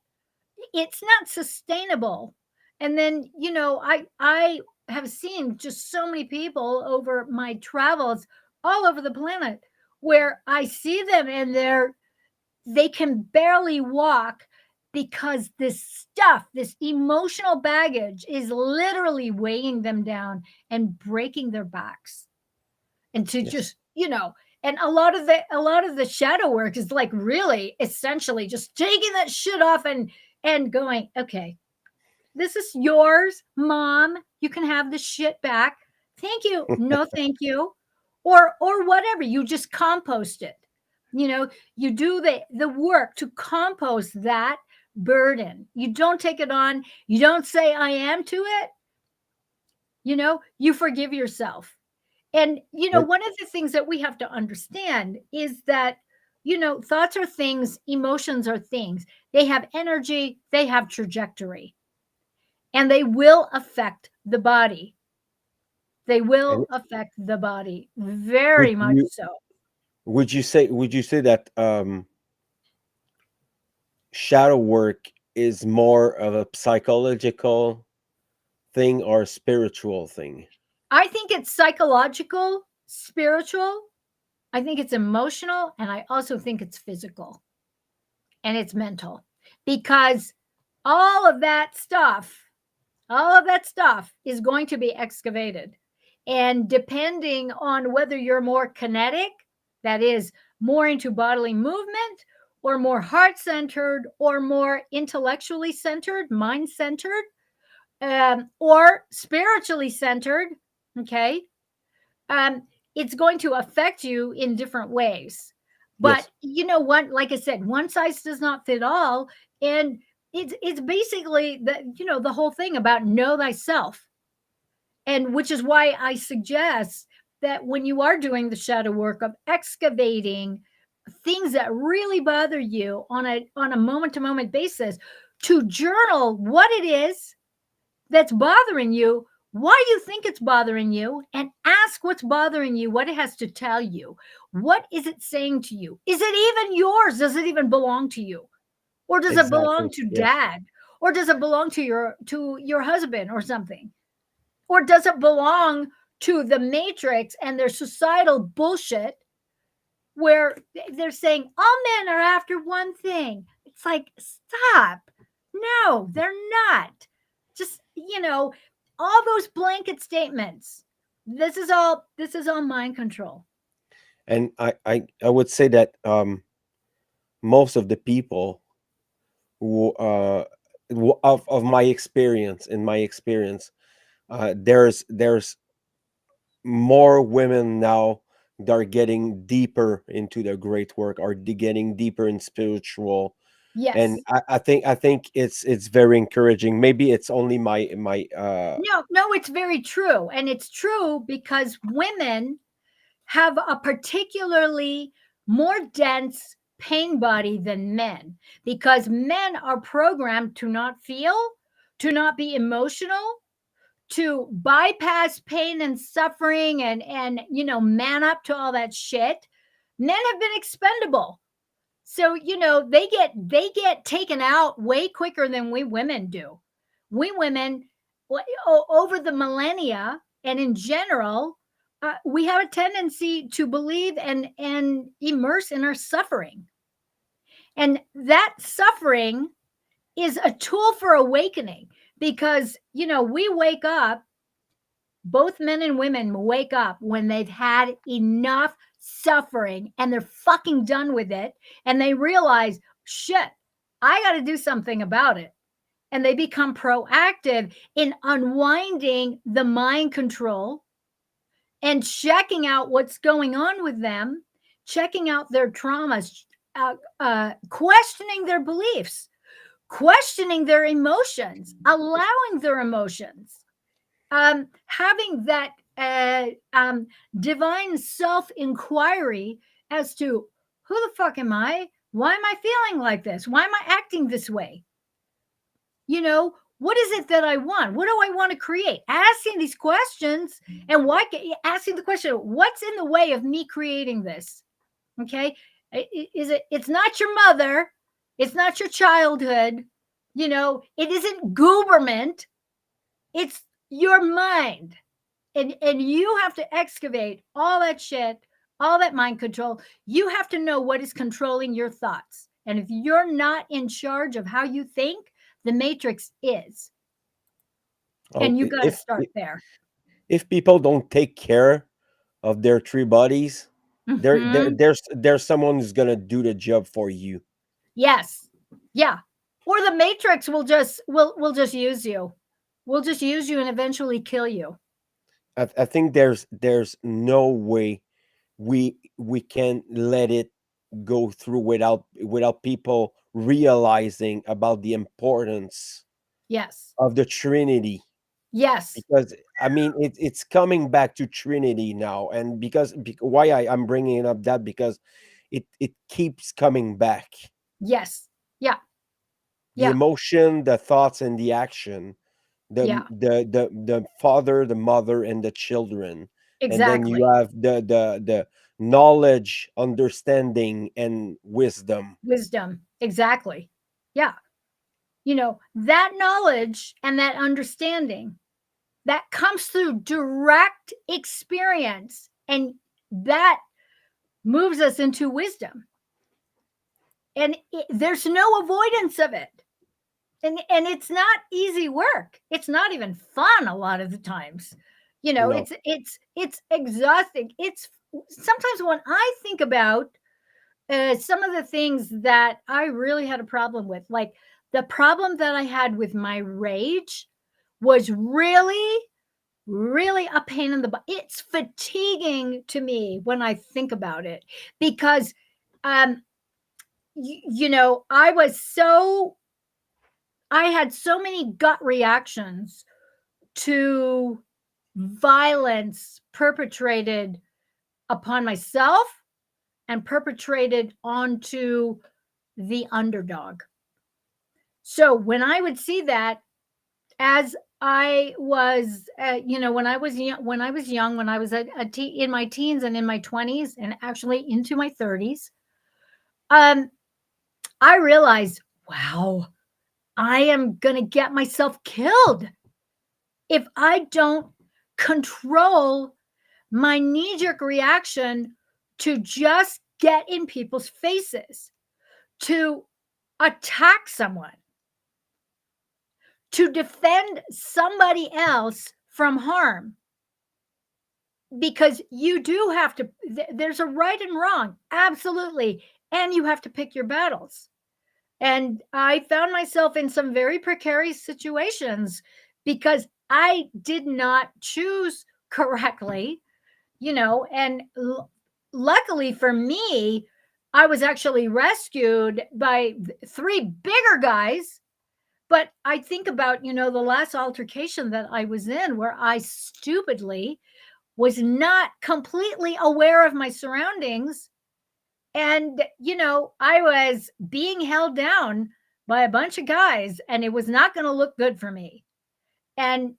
it's not sustainable. And then, I have seen just so many people over my travels all over the planet, where I see them and they can barely walk, because this emotional baggage is literally weighing them down and breaking their backs. And to Yes. just, and a lot of the shadow work is like really essentially just taking that shit off, and going, okay, this is yours, mom. You can have this shit back. Thank you. No, thank you. Or whatever. You just compost it. You do the work to compost that burden. You don't take it on. You don't say I am to it. You forgive yourself. And And one of the things that we have to understand is that thoughts are things, emotions are things. They have energy, they have trajectory, and they will affect the body. They and will affect the body would very much you so. would you say that shadow work is more of a psychological thing or a spiritual thing? I think it's psychological, spiritual, I think it's emotional, and I also think it's physical, and it's mental, because all of that stuff all of that stuff is going to be excavated. And depending on whether you're more kinetic, that is, more into bodily movement, or more heart centered, or more intellectually centered, mind centered, or spiritually centered, okay, um, it's going to affect you in different ways. But Yes. you know what? Like I said, one size does not fit all, and it's basically the whole thing about know thyself, and which is why I suggest that when you are doing the shadow work of excavating things that really bother you on a moment to moment basis, to journal what it is that's bothering you, why you think it's bothering you, and ask what's bothering you, what it has to tell you. What is it saying to you? Is it even yours? Does it even belong to you? Or does it belong Exactly. to Yes. dad? Or does it belong to your husband or something? Or does it belong to the matrix and their societal bullshit where they're saying all men are after one thing? It's like, stop. No, they're not. Just, all those blanket statements. This is all mind control. And I would say that most of the people who of my experience, in my experience, there's more women now that are getting deeper into their great work, or getting deeper in spiritual. And Yes. I think it's very encouraging. Maybe it's only my No, no, it's very true. And it's true because women have a particularly more dense pain body than men, because men are programmed to not feel, to not be emotional, to bypass pain and suffering, and man up to all that shit. Men have been expendable. So, they get taken out way quicker than we women do. We women, over the millennia and in general, we have a tendency to believe and immerse in our suffering. And that suffering is a tool for awakening, because, we wake up, both men and women wake up when they've had enough suffering and they're fucking done with it. And they realize, shit, I got to do something about it. And they become proactive in unwinding the mind control and checking out what's going on with them, checking out their traumas, questioning their beliefs, questioning their emotions, allowing their emotions, having that divine self inquiry as to who the fuck am I? Why am I feeling like this? Why am I acting this way? What is it that I want? What do I want to create? Asking these questions, and asking the question, what's in the way of me creating this? Okay. It's not your mother. It's not your childhood. It isn't Gooberment. It's your mind. And you have to excavate all that shit, all that mind control. You have to know what is controlling your thoughts. And if you're not in charge of how you think, the matrix is. oh, And you got to start there. if people don't take care of their three bodies, Hmm. there's someone who's gonna do the job for you. Yes. Yeah. Or the matrix will just use you. We'll just use you and eventually kill you. I think there's no way we can let it go through without people realizing about the importance Yes. of the Trinity. Yes. Because I mean it's coming back to Trinity now, and why I'm bringing up that, because it keeps coming back. Yes. Yeah. The Yeah. emotion, the thoughts, and the action, Yeah. the father, the mother, and the children. And then you Exactly. have the knowledge, understanding, and wisdom. Wisdom. Exactly. Yeah. That knowledge and that understanding that comes through direct experience, and that moves us into wisdom. And there's no avoidance of it. And it's not easy work. It's not even fun a lot of the times. You know, No. it's exhausting. It's sometimes when I think about some of the things that I really had a problem with, like the problem that I had with my rage was really a pain in the butt. It's fatiguing to me when I think about it because, um, you know, I had so many gut reactions to violence perpetrated upon myself and perpetrated onto the underdog. So when I would see that, as I was, you know, when I was young, when I was in my teens and in my 20s and actually into my 30s, um, I realized, wow, I am going to get myself killed if I don't control my knee jerk reaction to just get in people's faces, to attack someone, to defend somebody else from harm. Because you do have to, there's a right and wrong, absolutely. And you have to pick your battles. And I found myself in some very precarious situations because I did not choose correctly, you know, and luckily for me, I was actually rescued by three bigger guys. But I think about, you know, the last altercation that I was in where I stupidly was not completely aware of my surroundings. And, you know, I was being held down by a bunch of guys, and it was not going to look good for me. And,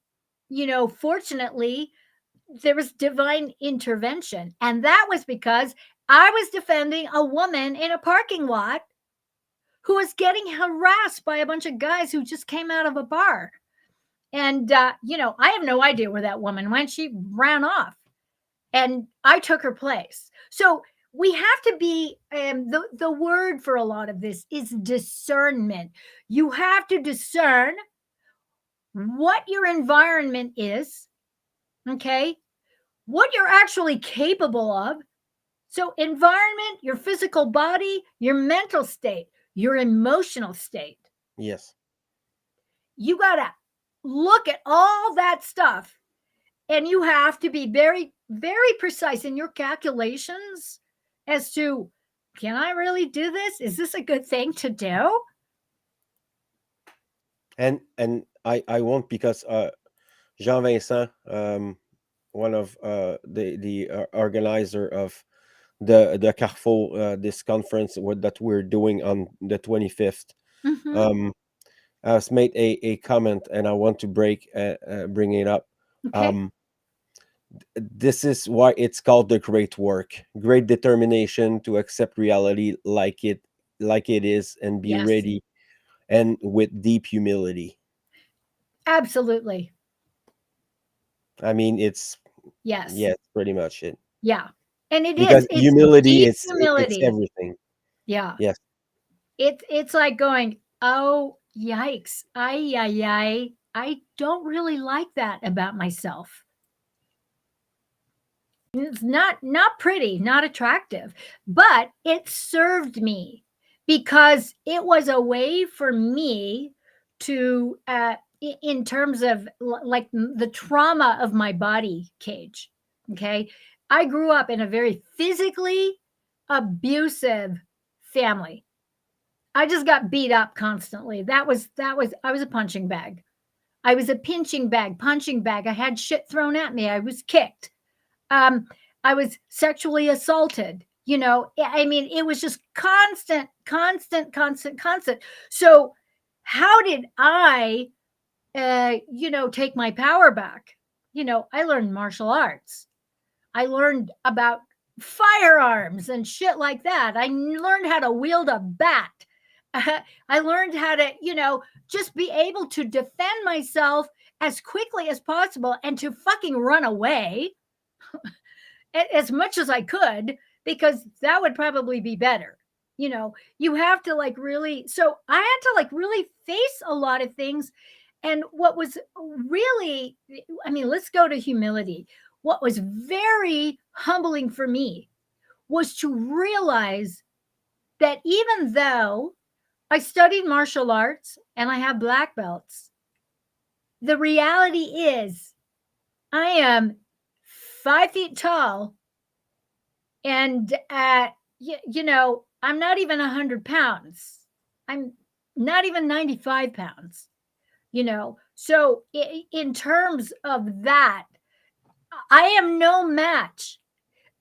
you know, fortunately, there was divine intervention. And that was because I was defending a woman in a parking lot who was getting harassed by a bunch of guys who just came out of a bar. And, you know, I have no idea where that woman went. She ran off and I took her place. So we have to be, the word for a lot of this is discernment. You have to discern what your environment is, okay? What you're actually capable of. So, environment, your physical body, your mental state, your emotional state. Yes. You got to look at all that stuff, and you have to be very, very precise in your calculations as to, can I really do this? Is this a good thing to do? And I won't, because Jean Vincent, one of the organizer of the Carrefour, this conference that we're doing on the 25th, Mm-hmm. has made a comment, and I want to bring it up. Okay. This is why it's called the great work: great determination to accept reality like it is, and be Yes. ready, and with deep humility. Absolutely. I mean, it's, Yes. yeah, it's pretty much it. Yeah. And it is. Because It's humility, deep it's humility. everything. Yeah. Yes. It's like going, oh yikes, I don't really like that about myself. It's not pretty, not attractive, but it served me because it was a way for me to, in terms of like the trauma of my body cage. Okay, I grew up in a very physically abusive family. I just got beat up constantly. That was I was a punching bag. I was a pinching bag, punching bag. I had shit thrown at me. I was kicked. Um, I was sexually assaulted. You know, I mean, it was just constant, constant, constant, constant. So, how did I, you know, take my power back? You know, I learned martial arts. I learned about firearms and shit like that. I learned how to wield a bat. I learned how to, you know, just be able to defend myself as quickly as possible and to fucking run away as much as I could, because that would probably be better. You know, you have to like really, so I had to like really face a lot of things. And what was really, I mean, let's go to humility. What was very humbling for me was to realize that even though I studied martial arts and I have black belts, the reality is I am 5 feet tall and I'm not even 100 pounds. I'm not even 95 pounds, So in terms of that, I am no match.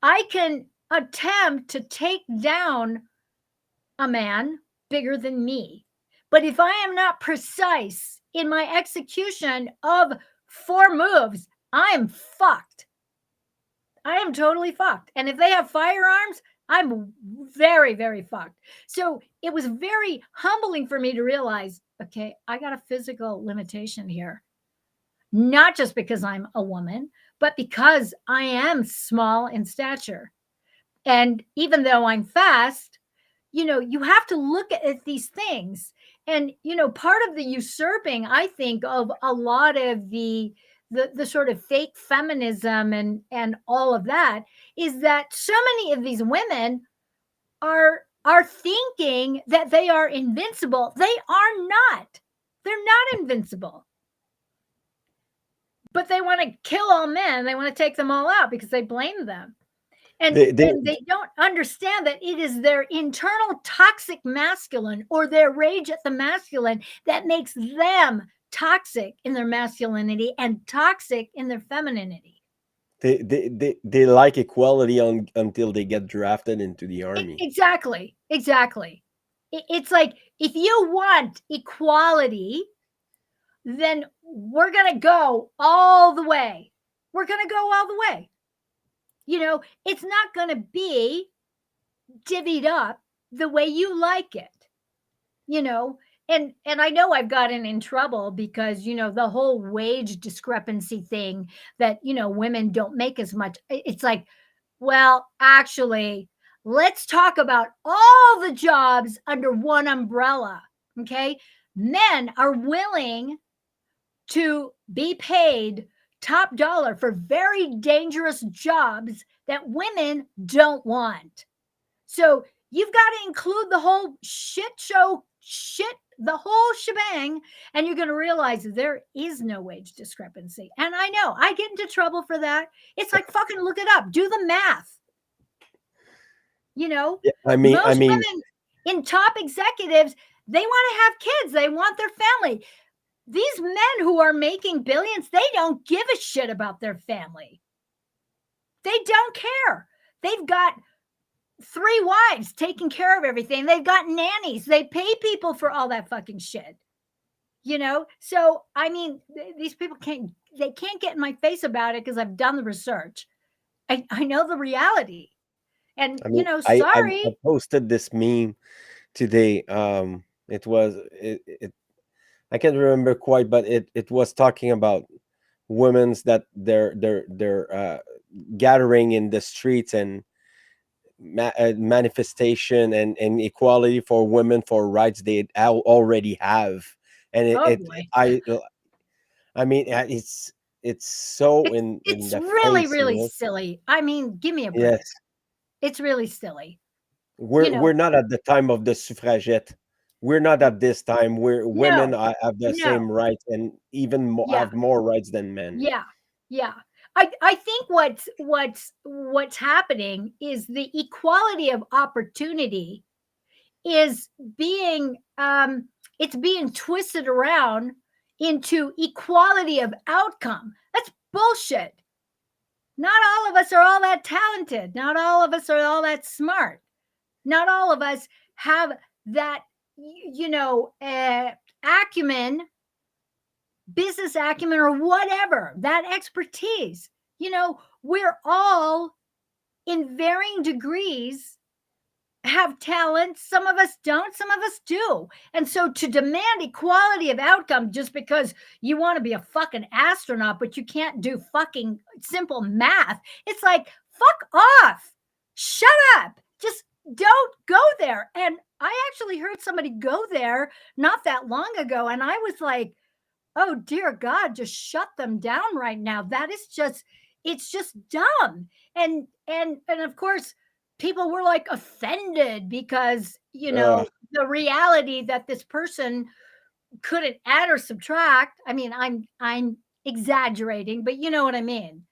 I can attempt to take down a man bigger than me. But if I am not precise in my execution of 4 moves, I am fucked. I am totally fucked. And if they have firearms, I'm very, very fucked. So it was very humbling for me to realize, okay, I got a physical limitation here. Not just because I'm a woman, but because I am small in stature. And even though I'm fast, you have to look at these things. And, part of the usurping, I think, of a lot of the sort of fake feminism and all of that is that so many of these women are thinking that they are invincible. They are not. They're not invincible. But they want to kill all men. They want to take them all out because they blame them. And they don't understand that it is their internal toxic masculine or their rage at the masculine that makes them toxic in their masculinity and toxic in their femininity. They like equality until they get drafted into the army. Exactly. It's like, if you want equality, then we're going to go all the way. We're going to go all the way. It's not going to be divvied up the way you like it, and I know I've gotten in trouble because, the whole wage discrepancy thing that, women don't make as much. It's like, well, actually, let's talk about all the jobs under one umbrella. Okay. Men are willing to be paid top dollar for very dangerous jobs that women don't want. So you've got to include the whole the whole shebang, and you're going to realize there is no wage discrepancy. And I know I get into trouble for that. It's like, fucking look it up. Do the math. Yeah, Most women in top executives, they want to have kids. They want their family. These men who are making billions, they don't give a shit about their family. They don't care. They've got 3 wives taking care of everything. They've got nannies. They pay people for all that fucking shit. So I mean, these people can't get in my face about it because I've done the research. I know the reality. And sorry. I posted this meme today. It was I can't remember quite, but it was talking about women's that they're gathering in the streets and manifestation and equality for women for rights they already have. And I mean, it's so it's in the really face, really silly. I mean, give me a break. Yes, it's really silly. we're not at the time of the suffragette. We're not at this time where women have the same rights and even have more rights than men. Yeah. I think what's happening is the equality of opportunity is being it's being twisted around into equality of outcome. That's bullshit. Not all of us are all that talented. Not all of us are all that smart. Not all of us have that, acumen, business acumen, or whatever, that expertise. We're all in varying degrees have talent. Some of us don't, some of us do. And so to demand equality of outcome just because you want to be a fucking astronaut, but you can't do fucking simple math, it's like, fuck off. Shut up. Just don't go there. And I actually heard somebody go there not that long ago. And I was like, oh dear God, just shut them down right now. That is just, it's just dumb. And of course, people were like offended because, uh, the reality that this person couldn't add or subtract. I mean, I'm exaggerating, but you know what I mean.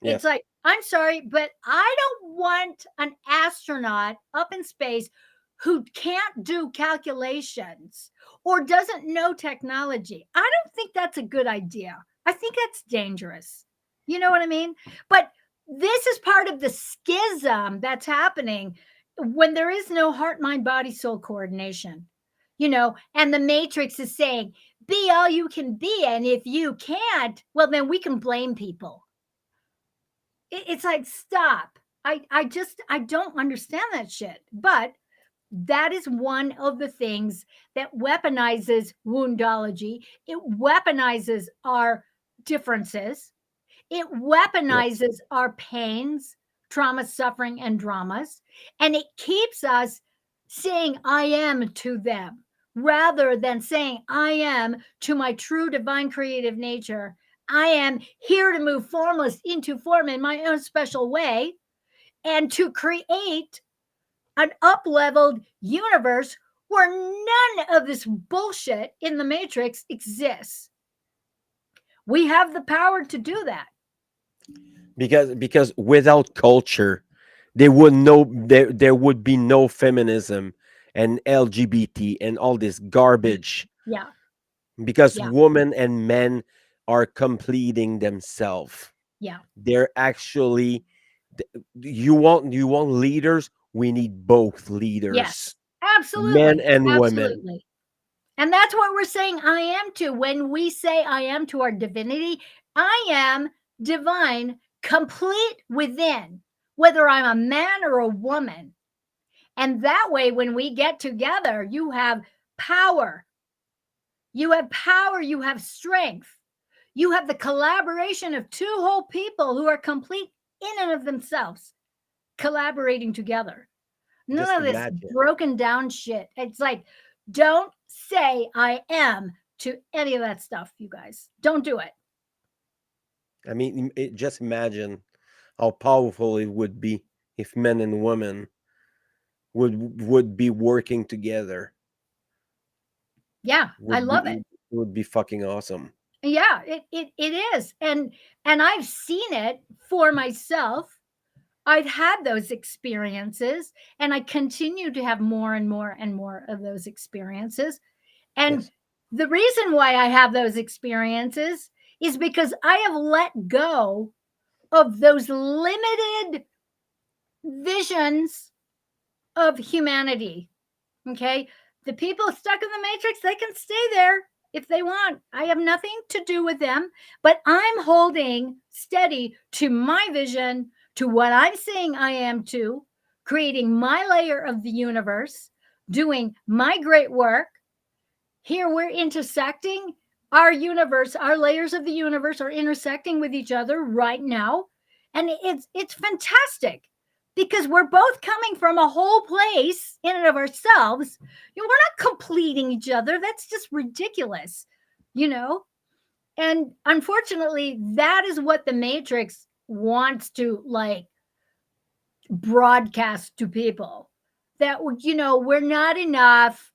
It's yes, like, I'm sorry, but I don't want an astronaut up in space who can't do calculations or doesn't know technology. I don't think that's a good idea. I think that's dangerous. You know what I mean? But this is part of the schism that's happening when there is no heart, mind, body, soul coordination. And the matrix is saying, be all you can be. And if you can't, well, then we can blame people. It's like, stop. I don't understand that shit. But that is one of the things that weaponizes woundology. It weaponizes our differences. It yes. weaponizes our pains, trauma, suffering, and dramas. And it keeps us saying I am to them rather than saying I am to my true divine creative nature. I am here to move formless into form in my own special way and to create an up leveled universe where none of this bullshit in the matrix exists. We have the power to do that. Because without culture, there would be no feminism and LGBT and all this garbage, Yeah. because Yeah. women and men are completing themselves. Yeah. They're actually, you want leaders, we need both leaders, Yes. men Absolutely. and women. Absolutely. And that's what we're saying I am to. When we say I am to our divinity, I am divine, complete within, whether I'm a man or a woman. And that way, when we get together, you have power. You have power, you have strength. You have the collaboration of two whole people who are complete in and of themselves, collaborating together. None Just of this imagine. broken down shit. It's like, don't say I am to any of that stuff, you guys. Don't do it. I mean, just imagine how powerful it would be if men and women would be working together. Yeah, I Would love be it. it would be fucking awesome. Yeah, it is. And I've seen it for myself. I've had those experiences and I continue to have more and more and more of those experiences. And Yes. the reason why I have those experiences is because I have let go of those limited visions of humanity. Okay. The people stuck in the matrix, they can stay there if they want. I have nothing to do with them, but I'm holding steady to my vision, to what I'm saying I am to, creating my layer of the universe, doing my great work. Here we're intersecting our universe, our layers of the universe are intersecting with each other right now. And it's fantastic because we're both coming from a whole place in and of ourselves. We're not completing each other. That's just ridiculous, you know? And unfortunately, that is what the Matrix wants to like broadcast to people, that we're not enough,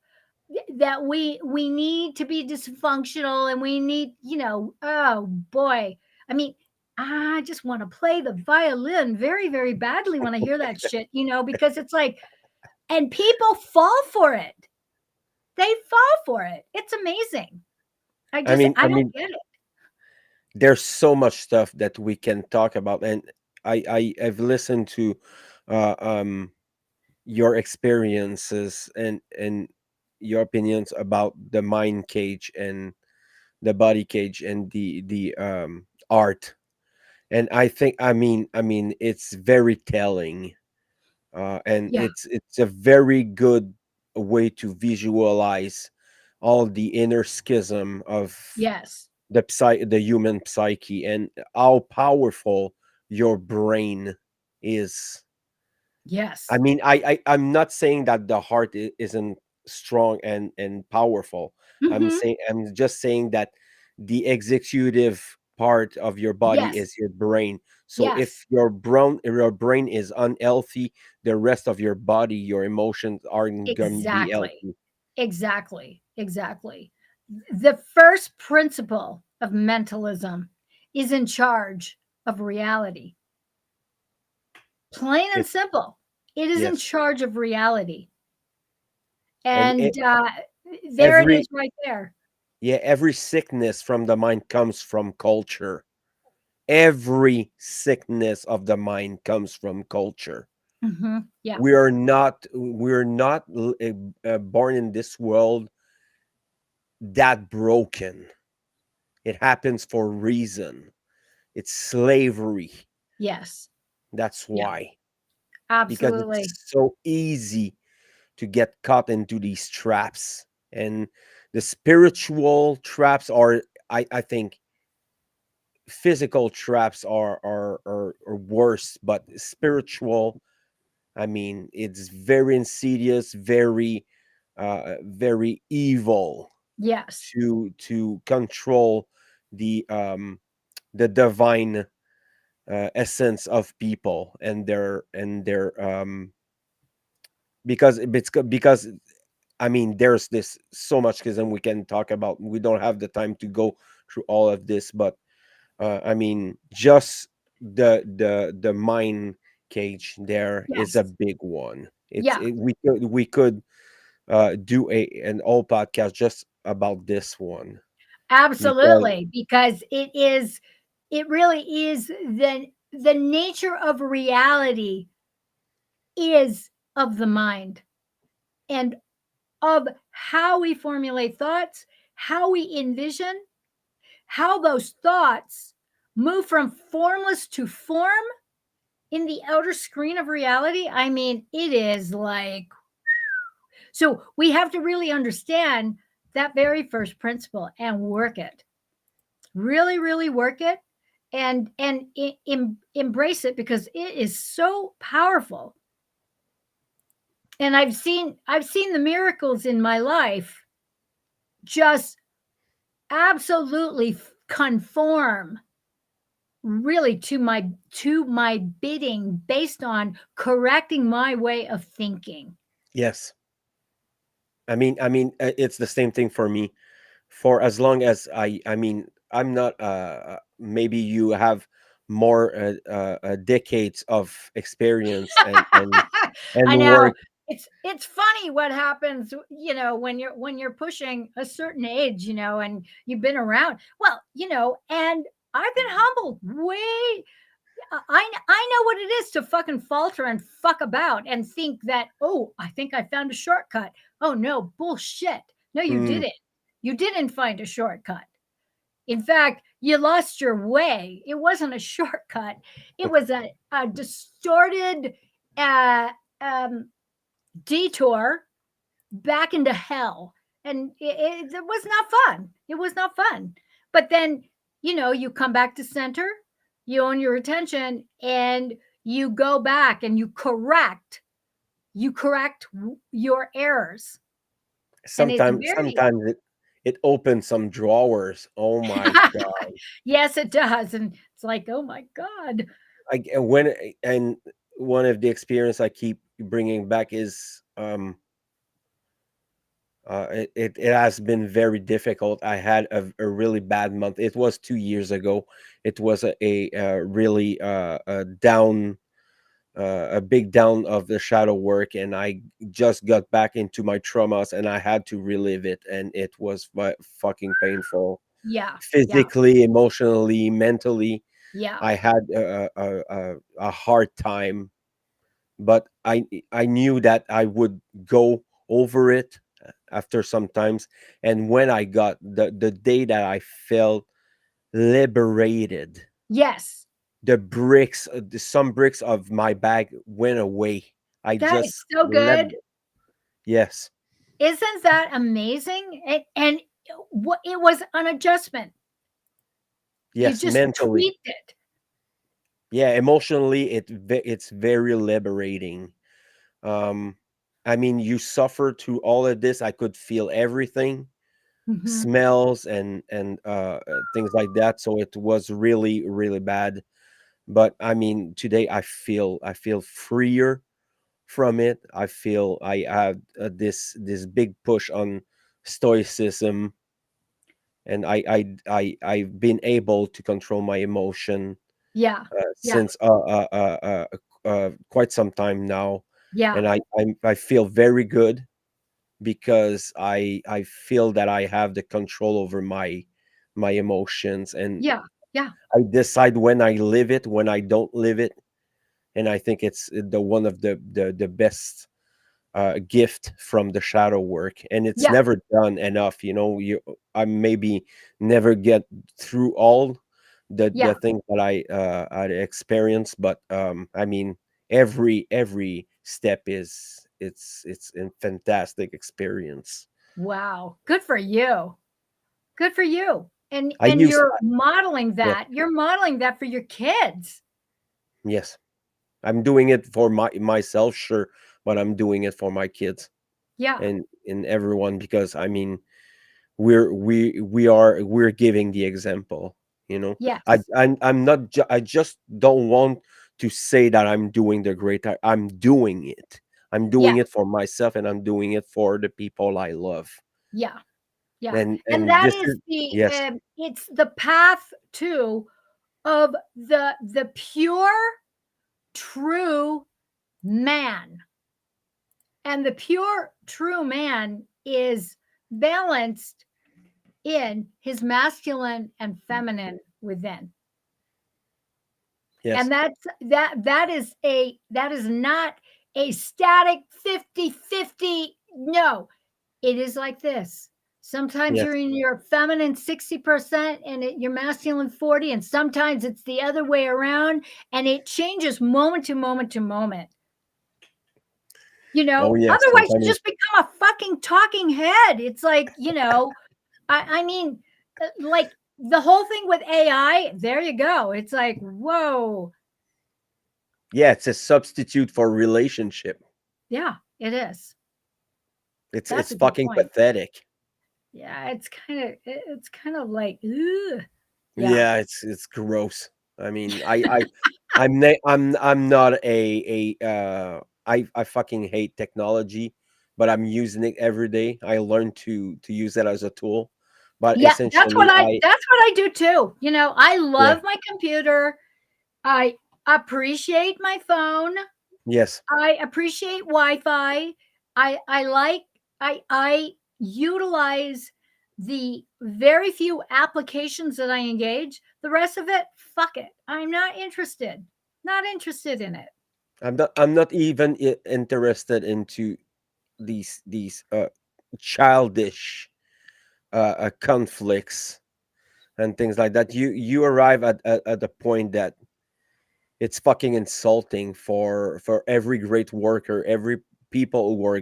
that we need to be dysfunctional, and we need, oh boy, I mean, I just want to play the violin very, very badly when I hear that shit, because it's like, and people fall for it. They fall for it. It's amazing. I mean, I I don't mean, get it. there's so much stuff that we can talk about, and I've listened to uh, um, your experiences and your opinions about the mind cage and the body cage and the art, and I mean it's very telling, and Yeah. it's a very good way to visualize all the inner schism of Yes. the human psyche and how powerful your brain is. I Yes. mean, I'm not saying that the heart isn't strong and powerful. Hmm. I'm just saying that the executive part of your body Yes. is your brain. So Yes. if your brain is unhealthy, the rest of your body, your emotions aren't going to be Exactly. healthy. Exactly. Exactly. The first principle of mentalism is in charge of reality. Plain and It simple. It is in Yes, charge of reality. and And there it every is right there. yeah, every sickness from the mind comes from culture. Every sickness of the mind comes from culture. Yeah. We're not born in this world that broken. It happens for a reason. It's slavery. Yes. That's Yeah. why. Because Absolutely. it's so easy to get caught into these traps. And the spiritual traps are, I think, physical traps are worse, but spiritual, I mean, it's very insidious, very evil Yes. to control the divine essence of people and their because I mean, there's this so much schism we can talk about. We don't have the time to go through all of this, but I mean, just the mind cage there is a Yes. big one. Yeah. We could do an all podcast just about this one because Absolutely. Because it really is the nature of reality is of the mind and of how we formulate thoughts, how we envision, how those thoughts move from formless to form in the outer screen of reality. I mean, it is like, so we have to really understand that very first principle and work it. Really, really work it and embrace it because it is so powerful. And I've seen the miracles in my life just absolutely conform really to my bidding based on correcting my way of thinking. yes, I mean, it's the same thing for me. For as long as I mean, I'm not maybe you have more decades of experience and I know. work. It's funny what happens, when you're pushing a certain age, and you've been around. Well, and I've been humbled way. I know what it is to fucking falter and fuck about and think that, oh, I think I found a shortcut. Oh no, bullshit. No, you Mm, didn't. You didn't find a shortcut. In fact, you lost your way. It wasn't a shortcut. It was a distorted uh, um, detour back into hell. And it was not fun. It was not fun. But then, you come back to center, you own your attention, and you go back and you correct your errors. And it's very, sometimes it opens some drawers. Oh my god. yes, it does. And it's like, oh my God. And when and one of the experience I keep bringing back is it has been very difficult. I had a really bad month. It was 2 years ago. It was a really a big down of the shadow work, and I just got back into my traumas, and I had to relive it, and it was fucking painful, Yeah. Yeah. physically, emotionally, mentally. Yeah. I had a hard time, but I knew that I would go over it after some times. And when I got the day that I felt liberated, Yes. some bricks of my bag went away. I That is just so let good. Yes, Isn't that amazing? And what it was an adjustment. You yes, just mentally, tweaked it. yeah, emotionally, it's very liberating. um I mean, you suffer through all of this. I could feel everything. Mhm. smells and things like that. So it was really really bad. But I mean, today I feel freer from it. I feel I have this big push on stoicism, and I've been able to control my emotion Yeah. Yeah. since quite some time now, Yeah. and I feel very good because I feel that I have the control over my emotions, and Yeah. Yeah. I decide when I live it, when I don't live it, and I think it's the one of the best gift from the shadow work, and it's Yeah. never done enough. You I maybe never get through all the Yeah. things that I experience, but I mean, every step is it's a fantastic experience. Wow. Good for you. Good for you. I And use you're modeling Yeah, that. You're modeling that for your kids. yes, I'm doing it for myself, sure, but I'm doing it for my kids Yeah. and everyone, because I mean, we're giving the example. Yes. I'm not I just don't want to say that I'm doing the great. I'm doing it. I'm doing Yes. it for myself, and I'm doing it for the people I love. Yeah. Yeah. And And that this is is Yes, it's the path to of the pure true man. And the pure true man is balanced in his masculine and feminine within. yes, And that is not a static 50-50. No, it is like this. Sometimes yes. you're in your feminine 60% and your masculine 40, and sometimes it's the other way around, and it changes moment to moment to moment. Oh yes, Otherwise I you mean, just become a fucking talking head. It's like, I mean, like the whole thing with AI, there you go. It's like, whoa. yeah, it's a substitute for relationship. Yeah, it is. That's It's a good fucking point. pathetic. Yeah, it's kind of like, ugh. Yeah. Yeah, it's gross. I mean, I'm not I fucking hate technology, but I'm using it every day. I learned to use it as a tool, but Yeah, essentially, that's what I do too. I yeah, love my computer. I appreciate my phone. yes, I appreciate Wi-Fi. I like I utilize the very few applications that I engage. The rest of it, fuck it. I'm not interested. Not interested in it. I'm not even interested into these childish conflicts and things like that. You arrive at the point that it's fucking insulting for every great worker, every people who are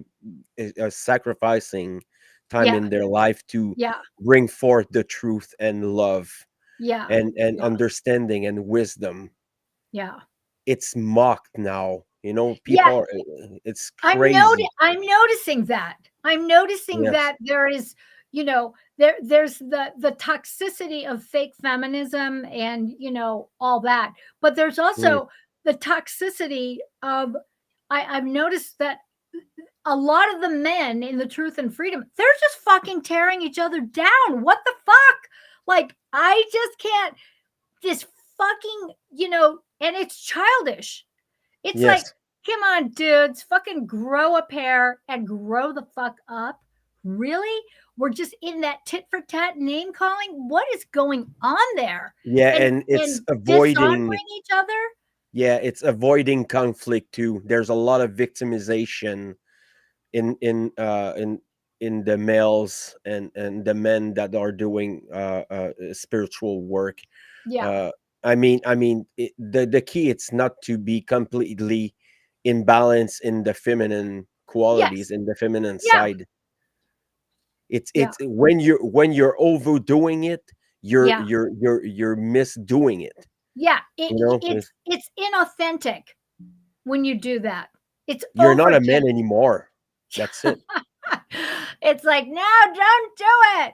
sacrificing time Yeah. in their life to Yeah. bring forth the truth and love Yeah. and Yeah. understanding and wisdom. Yeah. It's mocked now. Yeah. People are. It's crazy. I'm noticing that. I'm noticing Yes. that there is, there's the toxicity of fake feminism and, all that. But there's Mm, also the toxicity of I've noticed that a lot of the men in the truth and freedom, they're just fucking tearing each other down. What the fuck? Like, I just can't this fucking, and it's childish. It's like, yes. come on, dudes, fucking grow a pair and grow the fuck up. Really? We're just in that tit for tat name calling. What is going on there? Yeah, And and it's and avoiding. dishonoring each other? Yeah, it's avoiding conflict too. There's a lot of victimization in the males and the men that are doing spiritual work. Yeah. uh the key, it's not to be completely imbalanced in the feminine qualities, Yes. in the feminine Yeah. side. It's Yeah. when you're overdoing it, you're Yeah. you're you're you're misdoing it. Yeah. It's inauthentic when you do that. It's You're not a overdone. man anymore. That's it. It's like, no, don't do it.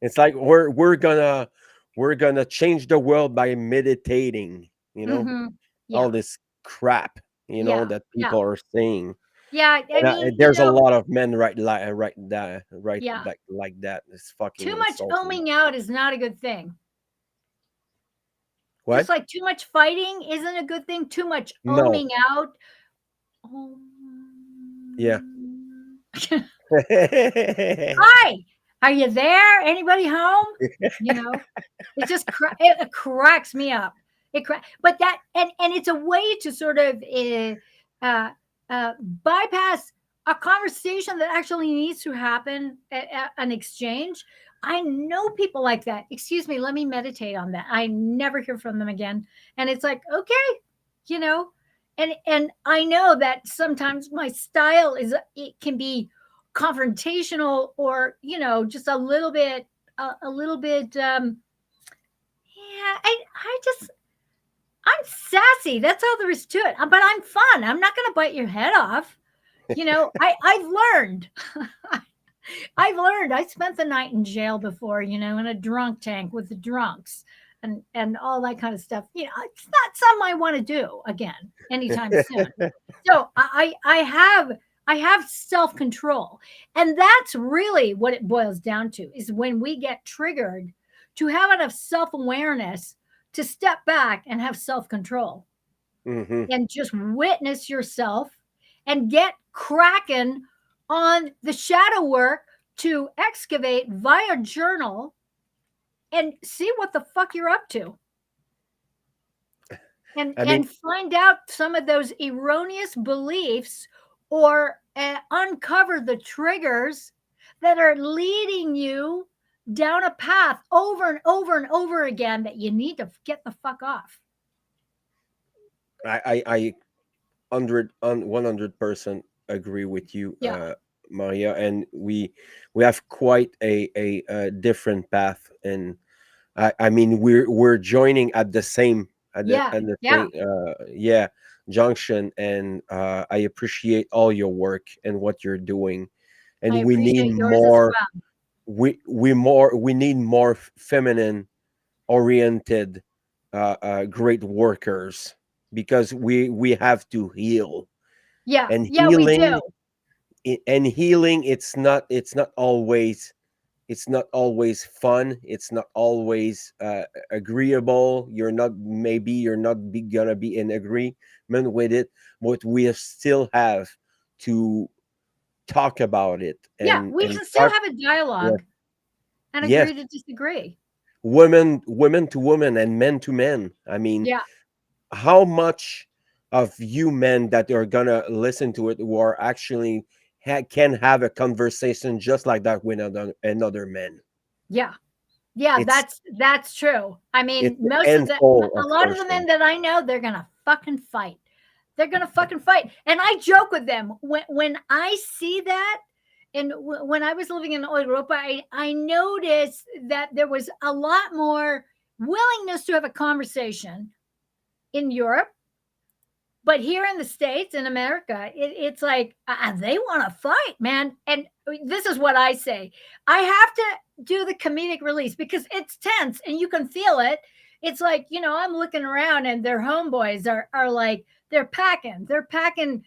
It's like we're gonna change the world by meditating, Hmm. all Yeah. this crap, Yeah. that Yeah. people are saying. Yeah. I And mean, there's a lot of men right yeah, like that. It's fucking too much insulting. oming out is not a good thing. Just What? like too much fighting isn't a good thing. Too much No. oming out. Yeah. Hi, are you there? Anybody home? You know, it just it cracks me up. But that and it's a way to sort of uh, bypass a conversation that actually needs to happen, an exchange. I know people like that. Excuse me, let me meditate on that. I never hear from them again, and it's like, okay, you know, and I know that sometimes my style it can be confrontational, or just a little bit yeah, I just I'm sassy. That's all there is to it. But I'm fun. I'm not going to bite your head off. I've learned. I've learned. I spent the night in jail before, in a drunk tank with the drunks and all that kind of stuff. It's not something I want to do again anytime soon. So I have self-control. And that's really what it boils down to, is when we get triggered, to have enough self-awareness to step back and have self-control Hmm. and just witness yourself and get cracking on the shadow work to excavate via journal and see what the fuck you're up to, and I mean, and find out some of those erroneous beliefs, or uncover the triggers that are leading you down a path over and over and over again that you need to get the fuck off. I 100% agree with you, Yeah. Maria, and we have quite a different path, and I mean we're joining at the same Yeah. at the Yeah. same yeah, junction, and I appreciate all your work and what you're doing, I and we need appreciate yours as more. well. We need more feminine oriented great workers, because we have to heal, Yeah. and Yeah, we do. healing, it's not always fun, it's not always agreeable. You're not gonna be in agreement with it, but we still have to talk about it, Yeah, and we can still talk. have a Yeah. dialogue and Yes. agree to disagree. Women to women and men to men. I mean, Yeah. how much of you men that are gonna listen to it who are actually can have a conversation just like that with another man? Yeah. Yeah, It's that's true. I mean, it's a most of handful a of lot of the men person. that I know, they're gonna fucking fight. They're gonna fucking fight. And I joke with them when I see that. And when I was living in Europa, I noticed that there was a lot more willingness to have a conversation in Europe. But here in the States, in America, it's like they want to fight, man. And this is what I say: I have to do the comedic release because it's tense and you can feel it. It's like, I'm looking around and their homeboys are like, they're packing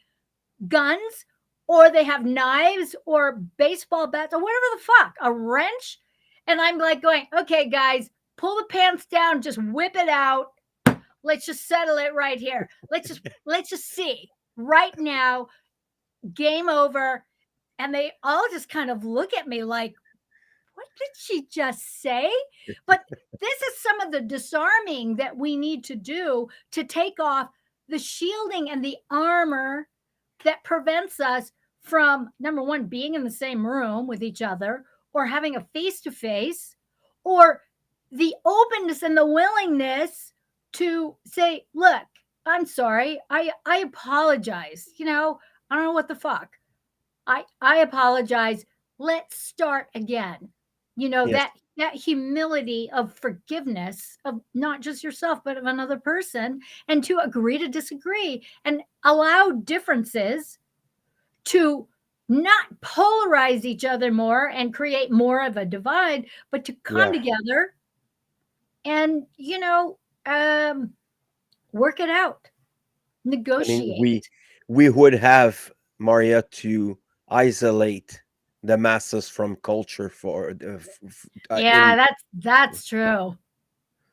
guns, or they have knives or baseball bats or whatever the fuck, a wrench. And I'm like going, okay, guys, pull the pants down, just whip it out. Let's just settle it right here. Let's just see right now. Game over. And they all just kind of look at me like, what did she just say? But this is some of the disarming that we need to do to take off the shielding and the armor that prevents us from, number one, being in the same room with each other, or having a face to face, or the openness and the willingness to say, look, I'm sorry. I apologize. I don't know what the fuck. I apologize. Let's start again. Yes. That humility of forgiveness of not just yourself but of another person, and to agree to disagree and allow differences to not polarize each other more and create more of a divide, but to come Yeah. together and, work it out, I mean, negotiate. we would have, Maria, to isolate the masses from culture for Yeah, in that's true.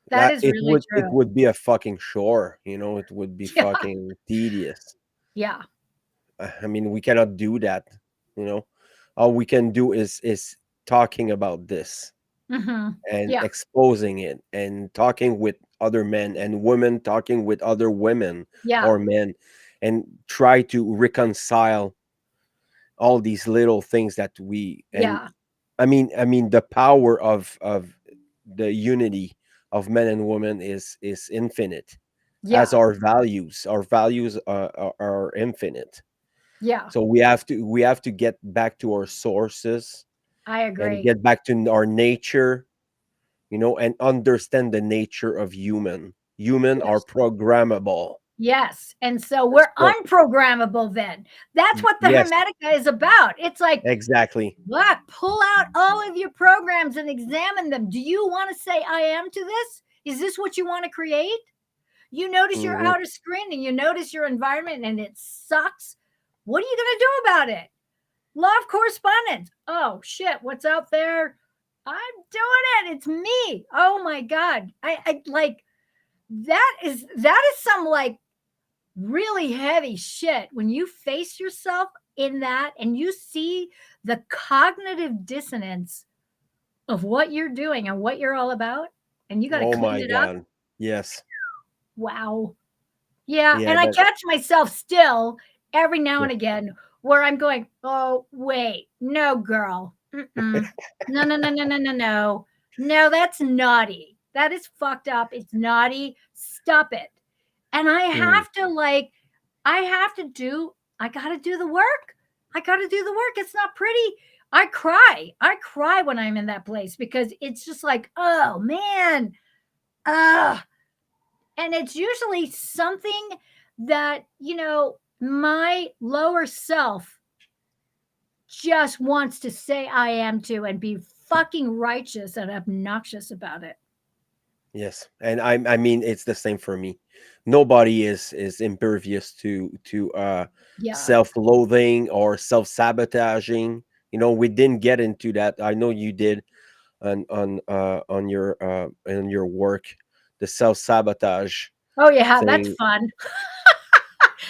That that is really it true. would be a fucking chore, it would be Yeah. fucking tedious. Yeah. I mean, we cannot do that, you know. All we can do is talking about this and Yeah. exposing it and talking with other men and women, talking with other women Yeah. or men, and try to reconcile all these little things that we and Yeah. I mean the power of the unity of men and women is infinite, as Yeah. our values are infinite. Yeah. So we have to get back to our sources I and agree. get back to our nature, and understand the nature of human are Yes. programmable. Yes. And so That's we're pro- unprogrammable then. That's what the yes, Hermetica is about. It's like, exactly. what? Pull out all of your programs and examine them. Do you want to say I am to this? Is this what you want to create? You notice your Hmm. outer screen and you notice your environment and it sucks. What are you going to do about it? Law of correspondence. Oh shit, what's out there? I'm doing it. It's me. Oh my god. I like that is some like really heavy shit when you face yourself in that and you see the cognitive dissonance of what you're doing and what you're all about and you got to Oh clean my it up. god. Yes. Wow. Yeah, Yeah, and I that. catch myself still every now Yeah. and again where I'm going, "Oh, wait. No, girl. Mm-mm. No, no, no, no, no, no, no. No, that's naughty. That is fucked up. It's naughty. Stop it." And Mm. I got to do the work. I got to do the work. It's not pretty. I cry. I cry when I'm in that place because it's just like, "Oh, man. Ugh." And it's usually something that, my lower self just wants to say I am to and be fucking righteous and obnoxious about it. Yes, and I mean it's the same for me. Nobody is impervious to Yeah. self-loathing or self-sabotaging. We didn't get into that. I know you did on your work, the self-sabotage Oh, yeah. That's thing. fun.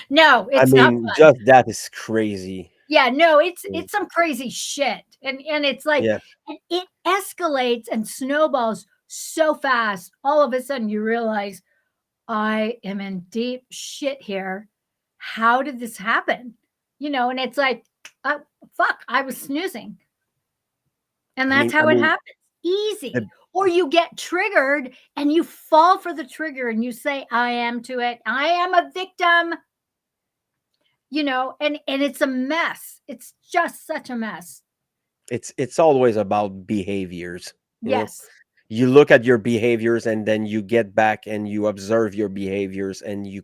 No, I it's not mean, fun. just that is crazy. Yeah, no, it's Mm. it's some crazy shit. And it's like Yes. it escalates and snowballs so fast. All of a sudden you realize I am in deep shit here. How did this happen? And it's like, uh, fuck, I was snoozing. And I that's mean I how it mean happens. Easy. the- Or you get triggered and you fall for the trigger and you say, I am to it. I am a victim, and it's a mess. It's just such a mess. it's always about behaviors. You know, Yes. you look at your behaviors and then you get back and you observe your behaviors and you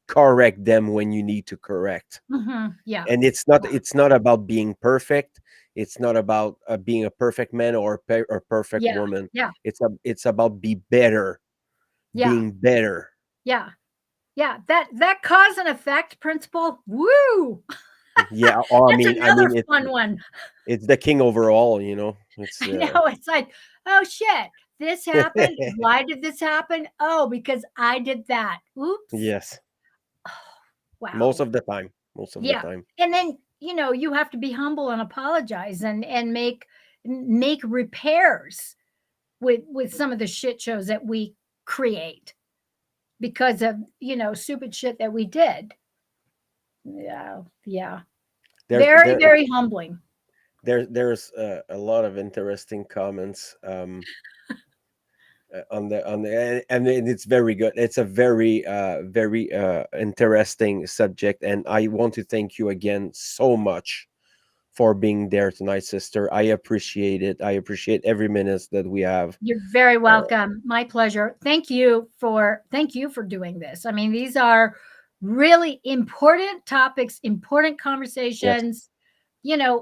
correct them when you need to correct. Yeah. And it's not Yeah. it's not about being perfect. It's not about being a perfect man or a perfect Yeah. woman. Yeah. It's about Yeah. being better. Yeah. Yeah. That cause and effect principle. Woo. Yeah. Oh, That's I another mean fun one. it's the king overall. It's I know. It's like, oh shit, this happened. Why did this happen? Oh, because I did that. Oops. yes, most Wow. of the time. Most of the Yeah. time. And then, you have to be humble and apologize and make repairs with some of the shit shows that we create because of, stupid shit that we did. Yeah. Yeah. There's Very, there very humbling. there's a lot of interesting comments and it's very good. It's a very interesting subject, and I want to thank you again so much for being there tonight, sister. I appreciate it. I appreciate every minute that we have. You're very uh, welcome. My pleasure. Thank you for doing this. I mean, these are really important topics, important yes, conversations.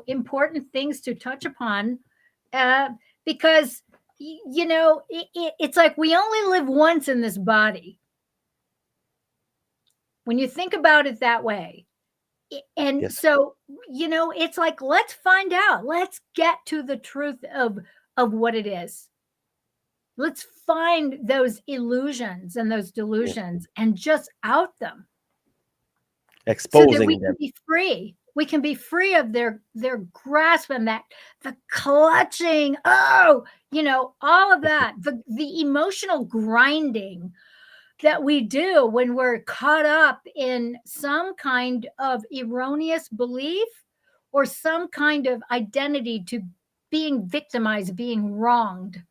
important things to touch upon, uh, because it's like we only live once in this body. When you think about it that way, and Yes. so it's like, let's find out, let's get to the truth of what it is. Let's find those illusions and those Yes. delusions and just out them, so that we Exposing can them. be free. We can be free of their grasp, and that the clutching, all of that, the emotional grinding that we do when we're caught up in some kind of erroneous belief or some kind of identity to being victimized, being wronged.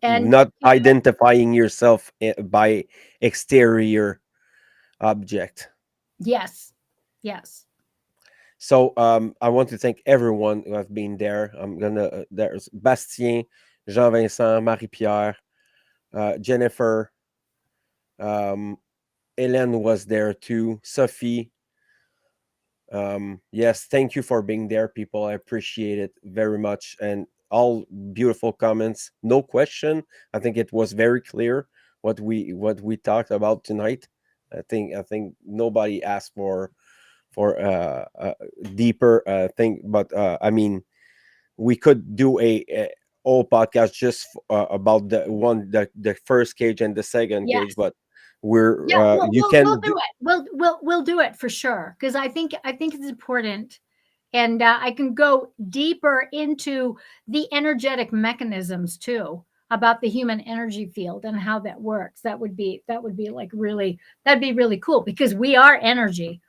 And Not identifying yourself by exterior object. yes, yes, So I want to thank everyone who have been there. I'm gonna there's Bastien, Jean Vincent, Marie Pierre, Jennifer, um, Hélène was there too, Sophie. Yes, thank you for being there, people. I appreciate it very much, and all beautiful comments. No question. I think it was very clear what we talked about tonight. I think nobody asked for deeper thing, but I mean, we could do a whole podcast just about the first cage and the second cage, yes. but we're Yeah, you we'll can do do. it. We'll do it for sure, because I think it's important, and I can go deeper into the energetic mechanisms too, about the human energy field and how that works. That would be like really, that'd be really cool, because we are energy,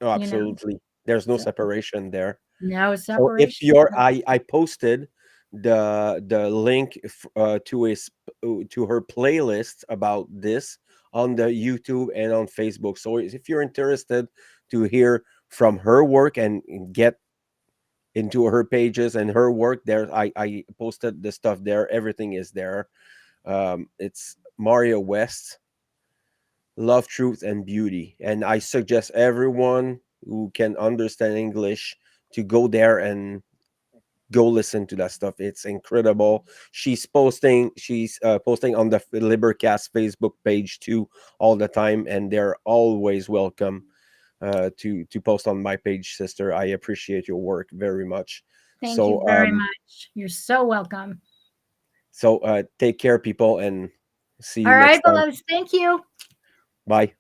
Oh, you know. absolutely, there's no So separation there. no So if separation. you're I posted the link to her playlist about this on the YouTube and on Facebook. So if you're interested to hear from her work and get into her pages and her work there, I posted the stuff there. Everything is there. It's Maria West, Love, Truth, and Beauty. And I suggest everyone who can understand English to go there and go listen to that stuff. It's incredible. She's posting on the LIBERcast Facebook page too all the time, and they're always welcome to post on my page, sister. I appreciate your work very much. Thank you So very much. You're so welcome. take care, people, and see you All right, next time. beloveds. Thank you. Bye.